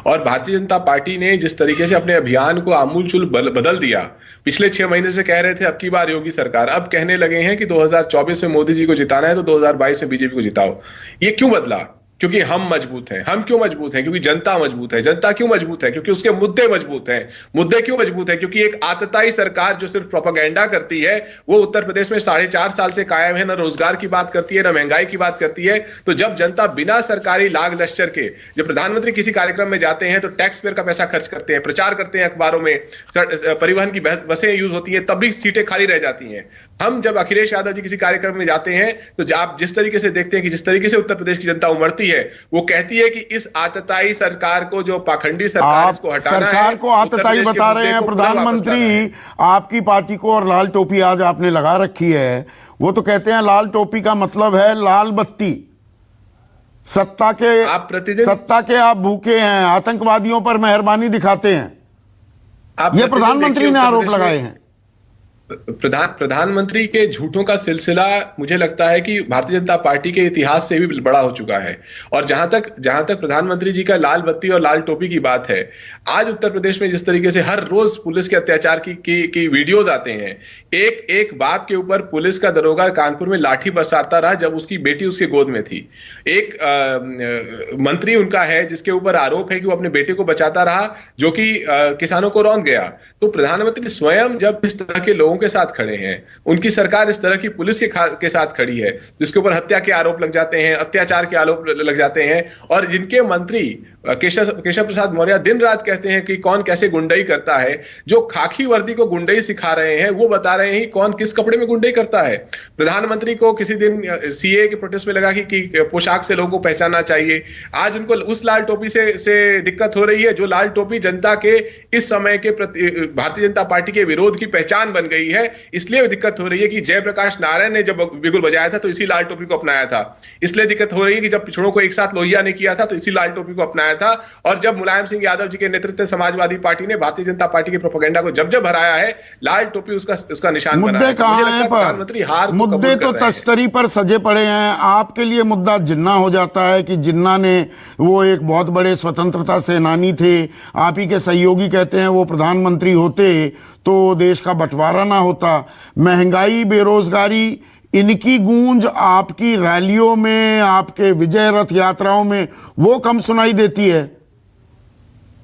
और भारतीय जनता पार्टी ने जिस तरीके से अपने अभियान को आमूलचूल बदल दिया, पिछले 6 महीने से कह रहे थे अब की बार योगी सरकार, अब कहने लगे हैं कि 2024 में मोदी जी को जिताना है तो 2022 में बीजेपी को जिताओ। ये क्यों बदला? क्योंकि हम मजबूत हैं। हम क्यों मजबूत हैं? क्योंकि जनता मजबूत है। जनता क्यों मजबूत है? क्योंकि उसके मुद्दे मजबूत हैं। मुद्दे क्यों मजबूत है? क्योंकि एक आतताई सरकार जो सिर्फ प्रोपेगेंडा करती है, वो उत्तर प्रदेश में 4.5 साल से कायम है, न रोजगार की बात करती है, न महंगाई की बात करती है। तो जब जनता बिना सरकारी लाग लश्कर के, जब प्रधानमंत्री किसी कार्यक्रम में जाते हैं तो टैक्स पेयर का पैसा खर्च करते हैं, प्रचार करते हैं अखबारों में, परिवहन की बसें यूज होती हैं, तब भी सीटें खाली रह जाती हैं। हम जब अखिलेश यादव जी किसी कार्यक्रम में जाते हैं तो आप जिस तरीके से देखते हैं कि जिस तरीके से उत्तर प्रदेश की जनता उमड़ती है, वो कहती है कि इस आतताई सरकार को, जो पाखंडी सरकार, इसको हटाना है। सरकार को आतताई बता रहे हैं प्रधानमंत्री। आपकी पार्टी को और लाल टोपी आज आपने लगा रखी है, वो तो कहते हैं लाल टोपी का मतलब है लाल बत्ती। सत्ता के आप भूखे हैं, आतंकवादियों पर मेहरबानी दिखाते हैं, ये प्रधानमंत्री ने आरोप लगाए हैं। प्रधानमंत्री के झूठों का सिलसिला मुझे लगता है कि भारतीय जनता पार्टी के इतिहास से भी बड़ा हो चुका है। और जहां तक प्रधानमंत्री जी का लाल बत्ती और लाल टोपी की बात है, आज उत्तर प्रदेश में जिस तरीके से हर रोज पुलिस के अत्याचार की वीडियोज आते हैं, एक बाप के ऊपर पुलिस का दरोगा कानपुर में लाठी बरसाता रहा जब उसकी बेटी उसके गोद में थी। एक मंत्री उनका है जिसके ऊपर आरोप है कि वो अपने बेटे को बचाता रहा, जो कि किसानों को रौंद गया। तो प्रधानमंत्री स्वयं जब इस तरह के लोगों के साथ खड़े हैं, उनकी सरकार इस तरह की पुलिस के साथ खड़ी है जिसके ऊपर हत्या के आरोप लग जाते हैं, अत्याचार के आरोप लग जाते हैं, और जिनके मंत्री केशव प्रसाद मौर्य दिन रात कहते हैं कि कौन कैसे गुंडई करता है, जो खाकी वर्दी को गुंडई सिखा रहे हैं वो बता रहे हैं कौन किस कपड़े में गुंडई करता है। प्रधानमंत्री को किसी दिन सीए के प्रोटेस्ट में लगा कि पोशाक से लोगों को पहचानना चाहिए, आज उनको उस लाल टोपी से दिक्कत हो रही है जो लाल टोपी जनता के इस समय के भारतीय जनता पार्टी के विरोध की पहचान बन गई है। इसलिए दिक्कत हो रही है कि जयप्रकाश नारायण ने जब बिगुल बजाया था तो इसी लाल टोपी को अपनाया था। इसलिए दिक्कत हो रही है कि जब पिछड़ों को एक साथ लोहिया ने किया था तो इसी लाल टोपी को अपनाया था। और जब मुलायम सिंह यादव जी के नेतृत्व में समाजवादी पार्टी ने भारतीय जनता पार्टी के प्रोपेगेंडा को जब हराया है, लाल टोपी उसका निशान बना है। मुद्दे कहां हैं पर? मुद्दे तो तश्तरी पर सजे पड़े हैं। आपके लिए मुद्दा जिन्ना हो जाता है कि जिन्ना ने वो एक बहुत बड़े स्वतंत्रता सेनानी थे, आप ही के सहयोगी कहते हैं वो प्रधानमंत्री होते तो देश का बंटवारा ना होता। महंगाई, बेरोजगारी, इनकी गूंज आपकी रैलियों में, आपके विजय रथ यात्राओं में वो कम सुनाई देती है।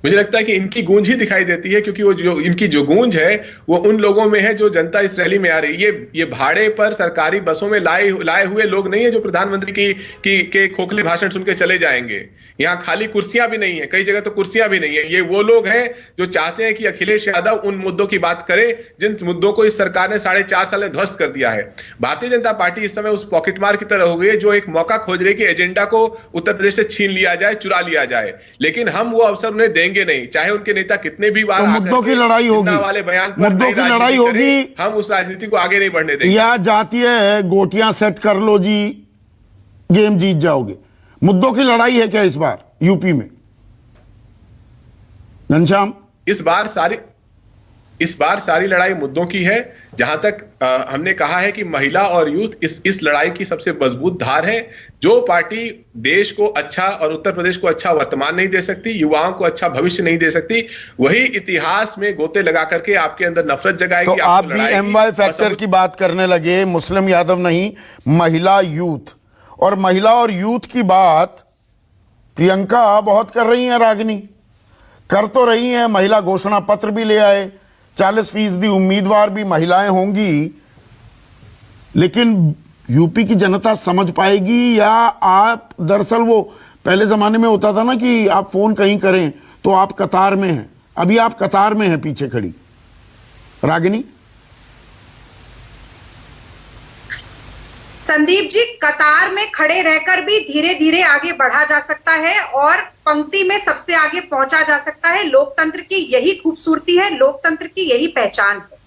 मुझे लगता है कि इनकी गूंज ही दिखाई देती है, क्योंकि वो जो इनकी जो गूंज है वो उन लोगों में है जो जनता इस रैली में आ रही है। ये भाड़े पर सरकारी बसों में लाए हुए लोग नहीं है जो प्रधानमंत्री के खोखले भाषण सुन के चले जाएंगे। यहाँ खाली कुर्सियां भी नहीं है, कई जगह तो कुर्सियां भी नहीं है। ये वो लोग हैं जो चाहते हैं कि अखिलेश यादव उन मुद्दों की बात करे जिन मुद्दों को इस सरकार ने 4.5 साल में ध्वस्त कर दिया है। भारतीय जनता पार्टी इस समय उस पॉकेटमार की तरह हो गई है जो एक मौका खोज रही है कि एजेंडा को उत्तर प्रदेश से छीन लिया जाए, चुरा लिया जाए, लेकिन हम वो अवसर उन्हें देंगे नहीं। चाहे उनके नेता कितने भी बार मुद्दों की लड़ाई होगी, वाले बयान मुद्दों की लड़ाई होगी, हम उस राजनीति को आगे नहीं बढ़ने देंगे। या जातीय गोटियां सेट कर लो जी, गेम जीत जाओगे। मुद्दों की लड़ाई है क्या इस बार यूपी में? घनश्याम, इस बार सारी लड़ाई मुद्दों की है। जहां तक हमने कहा है कि महिला और यूथ इस लड़ाई की सबसे मजबूत धार है। जो पार्टी देश को अच्छा और उत्तर प्रदेश को अच्छा वर्तमान नहीं दे सकती, युवाओं को अच्छा भविष्य नहीं दे सकती, वही इतिहास में गोते लगा करके आपके अंदर नफरत जगाएगी। तो आप भी एमवाई फैक्टर की बात करने लगे, मुस्लिम यादव नहीं, महिला यूथ। और महिला और यूथ की बात प्रियंका बहुत कर रही हैं, रागिनी कर तो रही हैं। महिला घोषणा पत्र भी ले आए, 40% उम्मीदवार भी महिलाएं होंगी, लेकिन यूपी की जनता समझ पाएगी या आप दरअसल वो पहले जमाने में होता था ना कि आप फोन कहीं करें तो आप कतार में हैं, अभी आप कतार में हैं पीछे खड़ी। रागिनी? संदीप जी, कतार में खड़े रहकर भी धीरे धीरे आगे बढ़ा जा सकता है और पंक्ति में सबसे आगे पहुंचा जा सकता है। लोकतंत्र की यही खूबसूरती है, लोकतंत्र की यही पहचान है।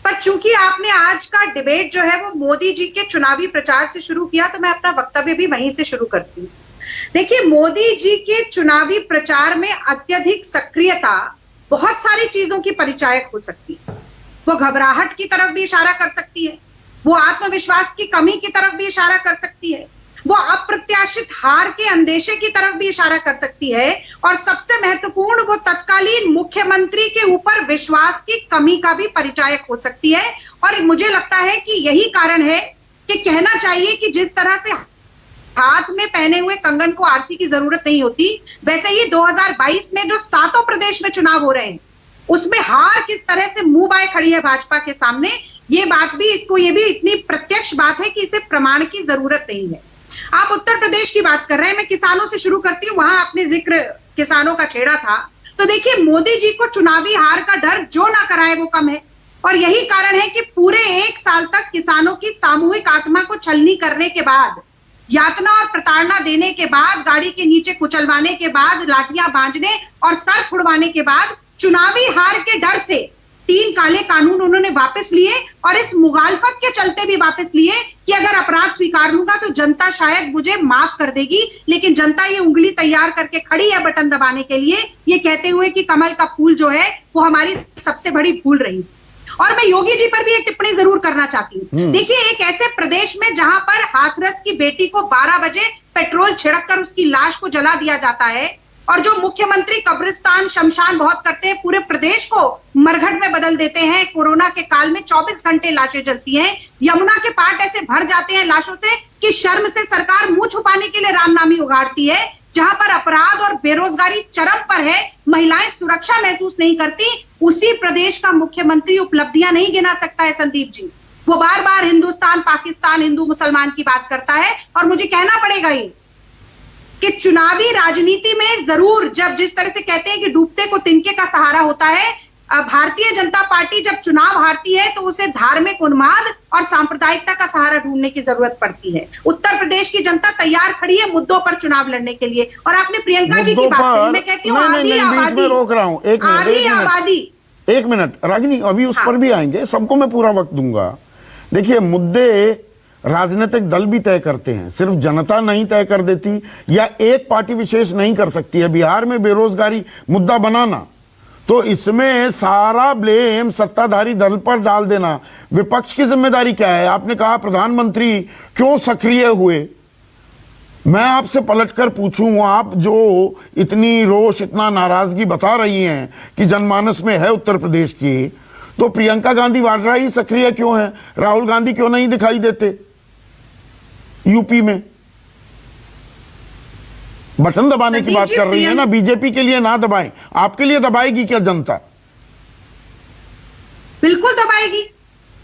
पर चूंकि आपने आज का डिबेट जो है वो मोदी जी के चुनावी प्रचार से शुरू किया, तो मैं अपना वक्तव्य भी वहीं से शुरू करती हूँ। देखिए, मोदी जी के चुनावी प्रचार में अत्यधिक सक्रियता बहुत सारी चीजों की परिचायक हो सकती है। वो घबराहट की तरफ भी इशारा कर सकती है, वो आत्मविश्वास की कमी की तरफ भी इशारा कर सकती है, वो अप्रत्याशित हार के अंदेशे की तरफ भी इशारा कर सकती है, और सबसे महत्वपूर्ण वो तत्कालीन मुख्यमंत्री के ऊपर विश्वास की कमी का भी परिचायक हो सकती है। और मुझे लगता है कि यही कारण है कि कहना चाहिए कि जिस तरह से हाथ में पहने हुए कंगन को आरती की जरूरत नहीं होती, वैसे ही 2022 में जो 7 प्रदेश में चुनाव हो रहे हैं उसमें हार किस तरह से मुंह बाए खड़ी है भाजपा के सामने, ये बात भी ये भी इतनी प्रत्यक्ष बात है कि इसे प्रमाण की जरूरत नहीं है। आप उत्तर प्रदेश की बात कर रहे हैं, मैं किसानों से शुरू करती हूँ, वहां आपने जिक्र किसानों का छेड़ा था। तो देखिए, मोदी जी को चुनावी हार का डर जो ना कराए वो कम है, और यही कारण है कि पूरे 1 साल तक किसानों की सामूहिक आत्मा को छलनी करने के बाद, यातना और प्रताड़ना देने के बाद, गाड़ी के नीचे कुचलवाने के बाद, लाठियां बांधने और सर फुड़वाने के बाद, चुनावी हार के डर से 3 काले कानून उन्होंने वापस लिए, और इस मुगालफत के चलते भी वापस लिए कि अगर अपराध स्वीकार लूंगा तो जनता शायद मुझे माफ कर देगी। लेकिन जनता ये उंगली तैयार करके खड़ी है बटन दबाने के लिए, ये कहते हुए कि कमल का फूल जो है वो हमारी सबसे बड़ी भूल रही। और मैं योगी जी पर भी एक टिप्पणी जरूर करना चाहती हूँ। देखिए, एक ऐसे प्रदेश में जहां पर हाथरस की बेटी को 12 बजे पेट्रोल छिड़क कर उसकी लाश को जला दिया जाता है, और जो मुख्यमंत्री कब्रिस्तान शमशान बहुत करते हैं, पूरे प्रदेश को मरघट में बदल देते हैं। कोरोना के काल में 24 घंटे लाशें जलती हैं, यमुना के पाट ऐसे भर जाते हैं लाशों से कि शर्म से सरकार मुंह छुपाने के लिए रामनामी उगाड़ती है। जहां पर अपराध और बेरोजगारी चरम पर है, महिलाएं सुरक्षा महसूस नहीं करती, उसी प्रदेश का मुख्यमंत्री उपलब्धियां नहीं गिना सकता है संदीप जी। वो बार बार हिंदुस्तान पाकिस्तान हिंदू मुसलमान की बात करता है, और मुझे कहना पड़ेगा ये कि चुनावी राजनीति में जरूर, जब जिस तरह से कहते हैं कि डूबते को तिनके का सहारा होता है, भारतीय जनता पार्टी जब चुनाव हारती है तो उसे धार्मिक उन्माद और सांप्रदायिकता का सहारा ढूंढने की जरूरत पड़ती है। उत्तर प्रदेश की जनता तैयार खड़ी है मुद्दों पर चुनाव लड़ने के लिए। और आपने प्रियंका जी की बात कही, मैं कहती हूँ आधी आबादी, रोक रहा हूं, एक मिनट रागिनी, अभी उस पर भी आएंगे, सबको मैं पूरा वक्त दूंगा। देखिए, मुद्दे राजनीतिक दल भी तय करते हैं, सिर्फ जनता नहीं तय कर देती, या एक पार्टी विशेष नहीं कर सकती है। बिहार में बेरोजगारी मुद्दा बनाना, तो इसमें सारा ब्लेम सत्ताधारी दल पर डाल देना, विपक्ष की जिम्मेदारी क्या है? आपने कहा प्रधानमंत्री क्यों सक्रिय हुए, मैं आपसे पलटकर पूछूं, आप जो इतनी रोष, इतना नाराजगी बता रही हैं कि जनमानस में है उत्तर प्रदेश की, तो प्रियंका गांधी वाड्रा ही सक्रिय क्यों है? राहुल गांधी क्यों नहीं दिखाई देते यूपी में? बटन दबाने की बात कर रही है ना, बीजेपी के लिए ना दबाएं, आपके लिए दबाएगी क्या जनता? बिल्कुल दबाएगी।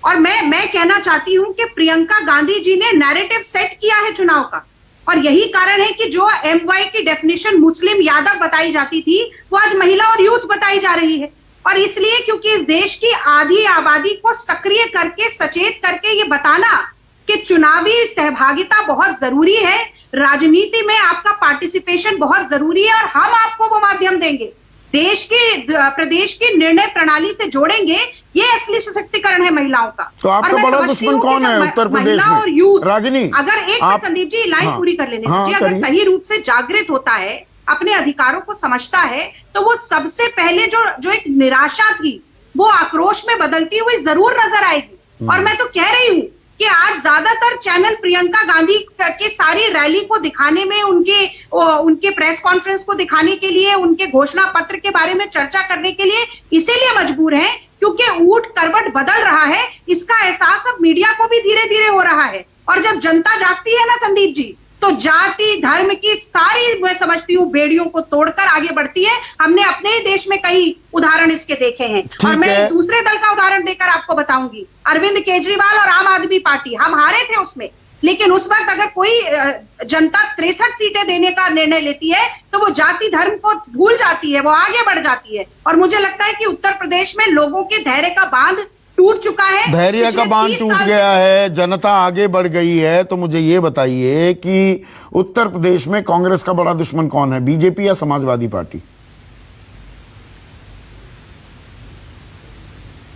और मैं कहना चाहती हूं कि प्रियंका गांधी जी ने नैरेटिव सेट किया है चुनाव का, और यही कारण है कि जो एमवाई की डेफिनेशन मुस्लिम यादव बताई जाती थी, वो आज महिला और यूथ बताई जा रही है। और इसलिए क्योंकि इस देश की आधी आबादी को सक्रिय करके, सचेत करके ये बताना कि चुनावी सहभागिता बहुत जरूरी है, राजनीति में आपका पार्टिसिपेशन बहुत जरूरी है, और हम आपको वो माध्यम देंगे, देश की, प्रदेश की निर्णय प्रणाली से जोड़ेंगे। ये असली सशक्तिकरण है महिलाओं का। तो आपका बड़ा दुश्मन कौन है उत्तर प्रदेश में? और यूथ, रागिनी, अगर एक मिनट संदीप जी, लाइन पूरी कर लेने दीजिए। अगर सही रूप से जागृत होता है, अपने अधिकारों को समझता है, तो वो सबसे पहले जो एक निराशा थी, वो आक्रोश में बदलती हुई जरूर नजर आएगी। और मैं तो कह रही हूं कि आज ज्यादातर चैनल प्रियंका गांधी के सारी रैली को दिखाने में, उनके प्रेस कॉन्फ्रेंस को दिखाने के लिए, उनके घोषणा पत्र के बारे में चर्चा करने के लिए इसीलिए मजबूर हैं क्योंकि ऊंट करवट बदल रहा है। इसका एहसास अब मीडिया को भी धीरे धीरे हो रहा है। और जब जनता जागती है ना संदीप जी, तो जाति धर्म की सारी, मैं समझती हूँ, बेड़ियों को तोड़कर आगे बढ़ती है। हमने अपने ही देश में कई उदाहरण इसके देखे हैं। और मैं दूसरे दल का उदाहरण देकर आपको बताऊंगी, अरविंद केजरीवाल और आम आदमी पार्टी, हम हारे थे उसमें, लेकिन उस वक्त अगर कोई जनता 63 सीटें देने का निर्णय लेती है, तो वो जाति धर्म को भूल जाती है, वो आगे बढ़ जाती है। और मुझे लगता है कि उत्तर प्रदेश में लोगों के धैर्य का बांध टूट चुका है, धैर्य का बांध टूट गया है, जनता आगे बढ़ गई है। तो मुझे ये बताइए कि उत्तर प्रदेश में कांग्रेस का बड़ा दुश्मन कौन है, बीजेपी या समाजवादी पार्टी?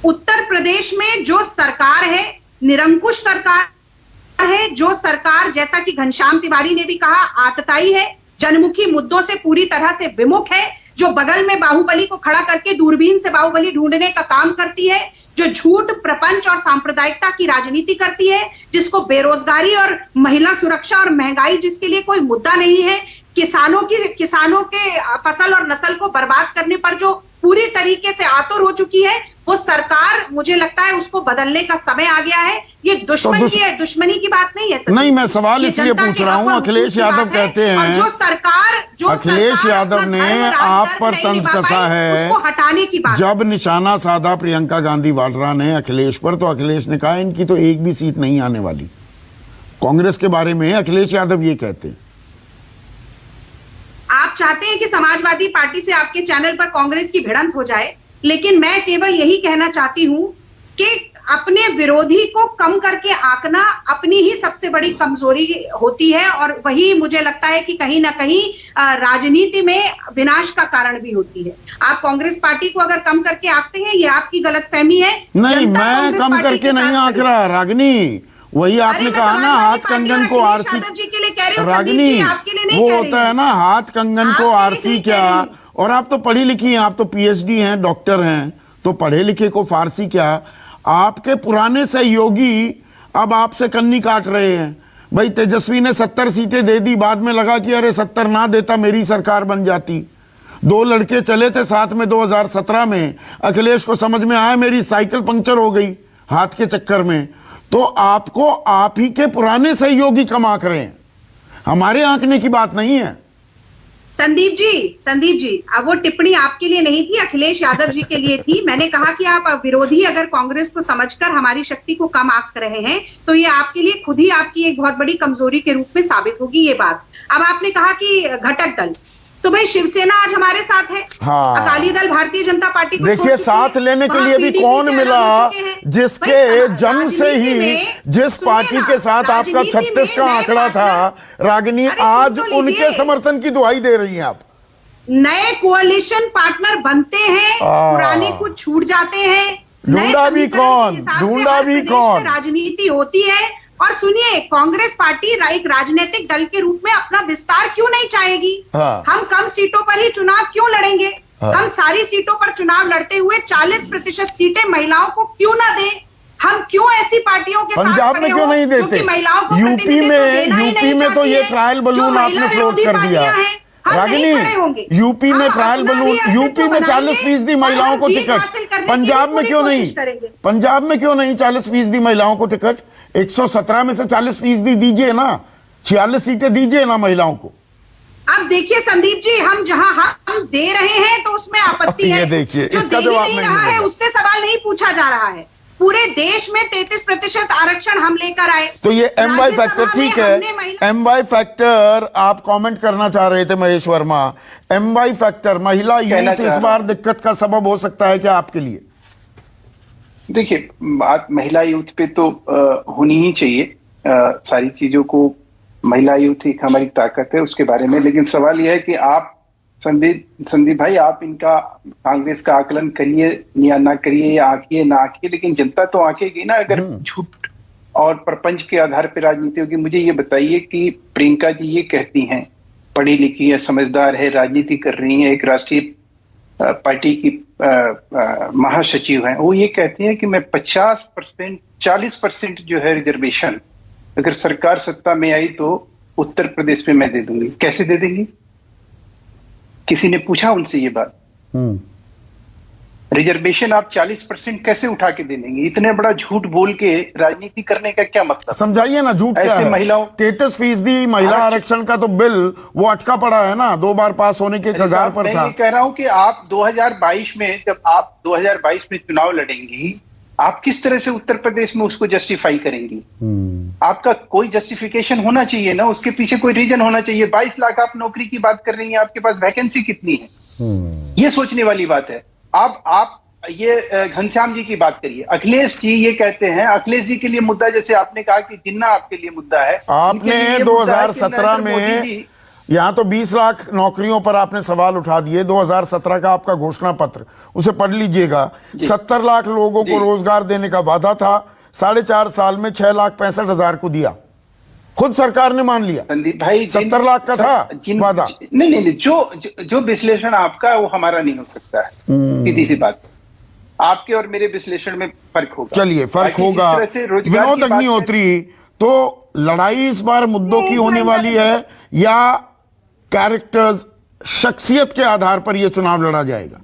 उत्तर प्रदेश में जो सरकार है, निरंकुश सरकार है, जो सरकार, जैसा कि घनश्याम तिवारी ने भी कहा, आतताई है, जनमुखी मुद्दों से पूरी तरह से विमुख है, जो बगल में बाहुबली को खड़ा करके दूरबीन से बाहुबली ढूंढने का काम करती है, जो झूठ, प्रपंच और सांप्रदायिकता की राजनीति करती है, जिसको बेरोजगारी और महिला सुरक्षा और महंगाई जिसके लिए कोई मुद्दा नहीं है, किसानों के फसल और नस्ल को बर्बाद करने पर जो पूरी तरीके से आतुर हो चुकी है, वो सरकार, मुझे लगता है उसको बदलने का समय आ गया है। ये दुश्मनी की बात नहीं है। नहीं, मैं सवाल इसलिए पूछ रहा हूं, अखिलेश यादव कहते हैं, अखिलेश यादव ने आप पर तंज कसा है, उसको हटाने की बात। जब निशाना साधा प्रियंका गांधी वाड्रा ने अखिलेश पर, तो अखिलेश ने कहा इनकी तो एक भी सीट नहीं आने वाली। कांग्रेस के बारे में अखिलेश यादव ये कहते हैं। आप चाहते हैं कि समाजवादी पार्टी से आपके चैनल पर कांग्रेस की भिड़ंत हो जाए, लेकिन मैं केवल यही कहना चाहती हूं कि अपने विरोधी को कम करके आंकना अपनी ही सबसे बड़ी कमजोरी होती है, और वही मुझे लगता है कि कहीं ना कहीं राजनीति में विनाश का कारण भी होती है। आप कांग्रेस पार्टी को अगर कम करके आंकते हैं, ये आपकी गलतफहमी है। नहीं, मैं कम करके नहीं आंक रहा रागिनी, वही आपने कहा ना, हाथ कंगन को आरसी, रागिनी वो होता है ना, हाथ कंगन को आरसी क्या। और आप तो पढ़ी लिखी हैं, आप तो पीएचडी हैं, डॉक्टर हैं, तो पढ़े लिखे को फारसी क्या, आपके पुराने सहयोगी अब आपसे कन्नी काट रहे हैं। भाई तेजस्वी ने 70 सीटें दे दी, बाद में लगा कि अरे 70 ना देता मेरी सरकार बन जाती। 2 लड़के चले थे साथ में 2017 में, अखिलेश को समझ में आया मेरी साइकिल पंक्चर हो गई हाथ के चक्कर में। तो आपको आप ही के पुराने सहयोगी कम आंक रहे हैं, हमारे आंकने की बात नहीं है। संदीप जी, अब वो टिप्पणी आपके लिए नहीं थी, अखिलेश यादव जी के लिए थी। मैंने कहा कि आप विरोधी अगर कांग्रेस को समझकर हमारी शक्ति को कम आंक रहे हैं तो ये आपके लिए खुद ही आपकी एक बहुत बड़ी कमजोरी के रूप में साबित होगी ये बात। अब आपने कहा कि घटक दल, तो भाई शिवसेना आज हमारे साथ है, हाँ। अकाली दल भारतीय जनता पार्टी को देखिए साथ लेने के लिए भी कौन मिला, जिसके जन्म से ही जिस पार्टी के साथ आपका 36 का आंकड़ा था रागिनी, आज उनके समर्थन की दुहाई दे रही हैं आप। नए कोalition पार्टनर बनते हैं, पुराने कुछ छूट जाते हैं। ढूंढा भी कौन, राजनीति होती है। और सुनिए, कांग्रेस पार्टी एक राजनीतिक दल के रूप में अपना विस्तार क्यों नहीं चाहेगी? हाँ। हम कम सीटों पर ही चुनाव क्यों लड़ेंगे? हाँ। हम सारी सीटों पर चुनाव लड़ते हुए 40% सीटें महिलाओं को क्यों ना दें? हम क्यों ऐसी पार्टियों के साथ पंजाब में क्यों नहीं देते? यूपी में तो ये ट्रायल बलून आपने फ्लोट कर दिया रागिनी। यूपी में ट्रायल बलून, यूपी में 40% महिलाओं को टिकट, पंजाब में क्यों नहीं? पंजाब में क्यों नहीं 40% महिलाओं को टिकट? 117 में से 40% दीजिए ना, 46 सीटें दीजिए ना महिलाओं को। अब देखिए संदीप जी, हम जहां हम दे रहे हैं तो उसमें आपत्ति है। ये देखिए, जो इसका दे जवाब नहीं नहीं रहा है मिलेगा। उससे सवाल नहीं पूछा जा रहा है। पूरे देश में 33% आरक्षण हम लेकर आए। तो ये MY फैक्टर ठीक है, MY फैक्टर आप कमेंट करना चाह रहे थे महेश वर्मा। MY फैक्टर महिला यूथ इस बार दिक्कत का सबब हो सकता है क्या आपके लिए? देखिए, बात महिला यूथ पे तो होनी ही चाहिए। सारी चीजों को महिला यूथ एक हमारी ताकत है उसके बारे में, लेकिन सवाल यह है कि आप संदीप भाई, आप इनका कांग्रेस का आकलन करिए या ना करिए, या आंकिए ना आंकिए, लेकिन जनता तो आंकेगी ना अगर झूठ और प्रपंच के आधार पर राजनीति होगी। मुझे ये बताइए कि प्रियंका जी ये कहती हैं, पढ़ी लिखी है, समझदार है, राजनीति कर रही है, एक राष्ट्रीय पार्टी की महासचिव हैं, वो ये कहती हैं कि मैं 50% 40% जो है रिजर्वेशन अगर सरकार सत्ता में आई तो उत्तर प्रदेश में मैं दे दूंगी। कैसे दे देंगी? किसी ने पूछा उनसे ये बात? रिजर्वेशन आप 40% कैसे उठा के दे देंगे? इतने बड़ा झूठ बोल के राजनीति करने का क्या मतलब? समझाइए ना, झूठ क्या है? महिलाओं 33% महिला आरक्षण का तो बिल वो अटका पड़ा है ना, 2 बार पास होने के कगार पर था। मैं ये कह रहा हूं कि आप 2022 में, जब आप 2022 में चुनाव लड़ेंगी, आप किस तरह से उत्तर प्रदेश में उसको जस्टिफाई करेंगी? आपका कोई जस्टिफिकेशन होना चाहिए ना, उसके पीछे कोई रीजन होना चाहिए। 22 लाख आप नौकरी की बात कर रही हैं, आपके पास वैकेंसी कितनी है? ये सोचने वाली बात है। आप ये घनश्याम जी की बात करिए, अखिलेश जी ये कहते हैं, अखिलेश जी के लिए मुद्दा, जैसे आपने कहा कि जिन्ना आपके लिए मुद्दा है, आपने 2017 में यहां तो 20 लाख नौकरियों पर आपने सवाल उठा दिए। 2017 का आपका घोषणा पत्र, उसे पढ़ लीजिएगा। 70 लाख लोगों को रोजगार देने का वादा था, 4.5 साल में 6,65,000 को दिया, खुद सरकार ने मान लिया। संदीप भाई 70 लाख का था वादा। नहीं, जो विश्लेषण आपका है वो हमारा नहीं हो सकता है, सीधी सी बात। आपके और मेरे विश्लेषण में फर्क होगा। चलिए, फर्क होगा। विनोद अग्निहोत्री, तो लड़ाई इस बार मुद्दों की होने वाली है या कैरेक्टर्स, शख्सियत के आधार पर यह चुनाव लड़ा जाएगा?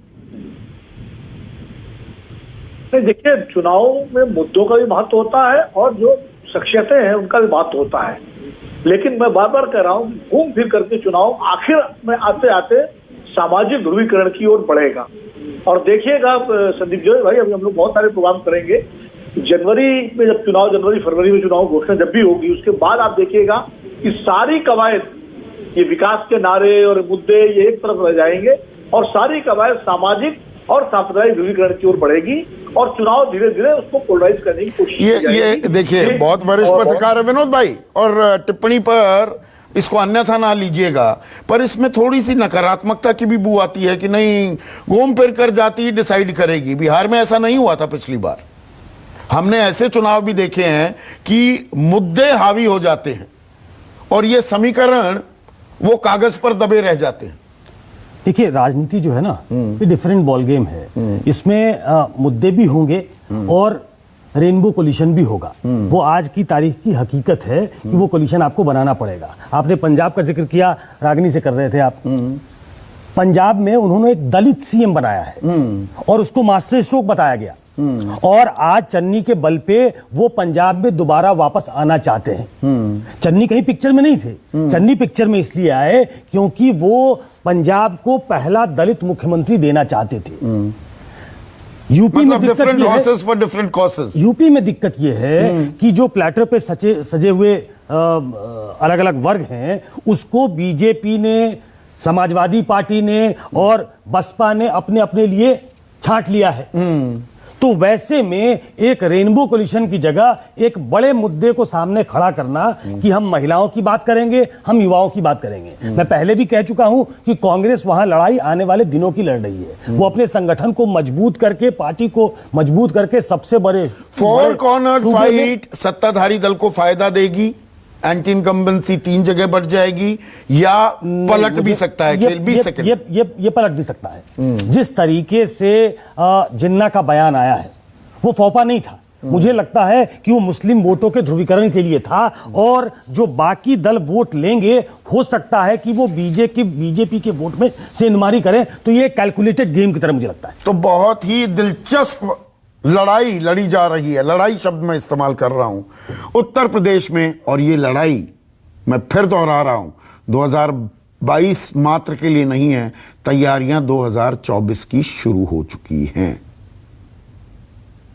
देखिए, चुनाव में मुद्दों का भी महत्व होता है और जो शख्सियतें हैं उनका भी महत्व होता है, लेकिन मैं बार बार कह रहा हूं, घूम फिर करके चुनाव आखिर में आते आते सामाजिक ध्रुवीकरण की ओर बढ़ेगा। और देखिएगा संदीप जी भाई, अभी हम लोग बहुत सारे प्रोग्राम करेंगे। जनवरी में जब चुनाव, जनवरी फरवरी में चुनाव घोषणा जब भी होगी, उसके बाद आप देखिएगा कि सारी कवायद, ये विकास के नारे और मुद्दे ये एक तरफ रह जाएंगे और सारी कवायद सामाजिक और सांप्रदायिक ध्रुवीकरण की ओर बढ़ेगी और चुनाव धीरे धीरे उसको पोलराइज करने की कोशिश ये देखिए, बहुत वरिष्ठ पत्रकार है विनोद भाई, और टिप्पणी पर इसको अन्यथा ना लीजिएगा, पर इसमें थोड़ी सी नकारात्मकता की भी बू आती है कि नहीं, घूम फिर कर जाती ही डिसाइड करेगी। बिहार में ऐसा नहीं हुआ था पिछली बार। हमने ऐसे चुनाव भी देखे हैं कि मुद्दे हावी हो जाते हैं और ये समीकरण वो कागज पर दबे रह जाते हैं। देखिए, राजनीति जो है ना, ये डिफरेंट बॉल गेम है। इसमें मुद्दे भी होंगे और रेनबो कोलिशन भी होगा। वो आज की तारीख की हकीकत है कि वो कोलिशन आपको बनाना पड़ेगा। आपने पंजाब का जिक्र किया, रागनी से कर रहे थे आप। पंजाब में उन्होंने एक दलित सीएम बनाया है और उसको मास्टर स्ट्रोक बताया गया। और आज चन्नी के बल पे वो पंजाब में दोबारा वापस आना चाहते हैं। चन्नी कहीं पिक्चर में नहीं थे। चन्नी पिक्चर में इसलिए आए क्योंकि वो पंजाब को पहला दलित मुख्यमंत्री देना चाहते थे। यूपी में different horses for different causes. UP में दिक्कत यह है कि जो प्लेटर पे सजे हुए अलग अलग वर्ग हैं, उसको बीजेपी ने, समाजवादी पार्टी ने और बसपा ने अपने अपने लिए छांट लिया है। तो वैसे में एक रेनबो कोलिशन की जगह एक बड़े मुद्दे को सामने खड़ा करना कि हम महिलाओं की बात करेंगे, हम युवाओं की बात करेंगे। मैं पहले भी कह चुका हूं कि कांग्रेस वहां लड़ाई आने वाले दिनों की लड़ रही है। वो अपने संगठन को मजबूत करके, पार्टी को मजबूत करके सबसे बड़े फोर कॉर्नर फाइट सत्ताधारी दल को फायदा देगी, एंटी इनकम्बेंसी 3 जगह बढ़ जाएगी, या पलट भी सकता है, खेल भी सके। ये पलट भी सकता है। जिस तरीके से जिन्ना का बयान आया है वो फौपा नहीं था। मुझे लगता है कि वो मुस्लिम वोटों के ध्रुवीकरण के लिए था, और जो बाकी दल वोट लेंगे हो सकता है कि वो बीजेपी के वोट में से इनमारी करें। तो ये कैलकुलेटेड गेम की तरह मुझे लगता है। तो बहुत ही दिलचस्प लड़ाई लड़ी जा रही है। लड़ाई शब्द मैं इस्तेमाल कर रहा हूं उत्तर प्रदेश में, और ये लड़ाई मैं फिर दोहरा रहा हूं 2022 मात्र के लिए नहीं है, तैयारियां 2024 की शुरू हो चुकी हैं।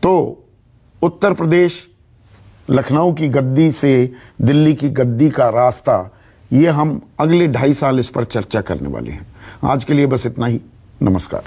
तो उत्तर प्रदेश, लखनऊ की गद्दी से दिल्ली की गद्दी का रास्ता, ये हम अगले 2.5 साल इस पर चर्चा करने वाले हैं। आज के लिए बस इतना ही। नमस्कार।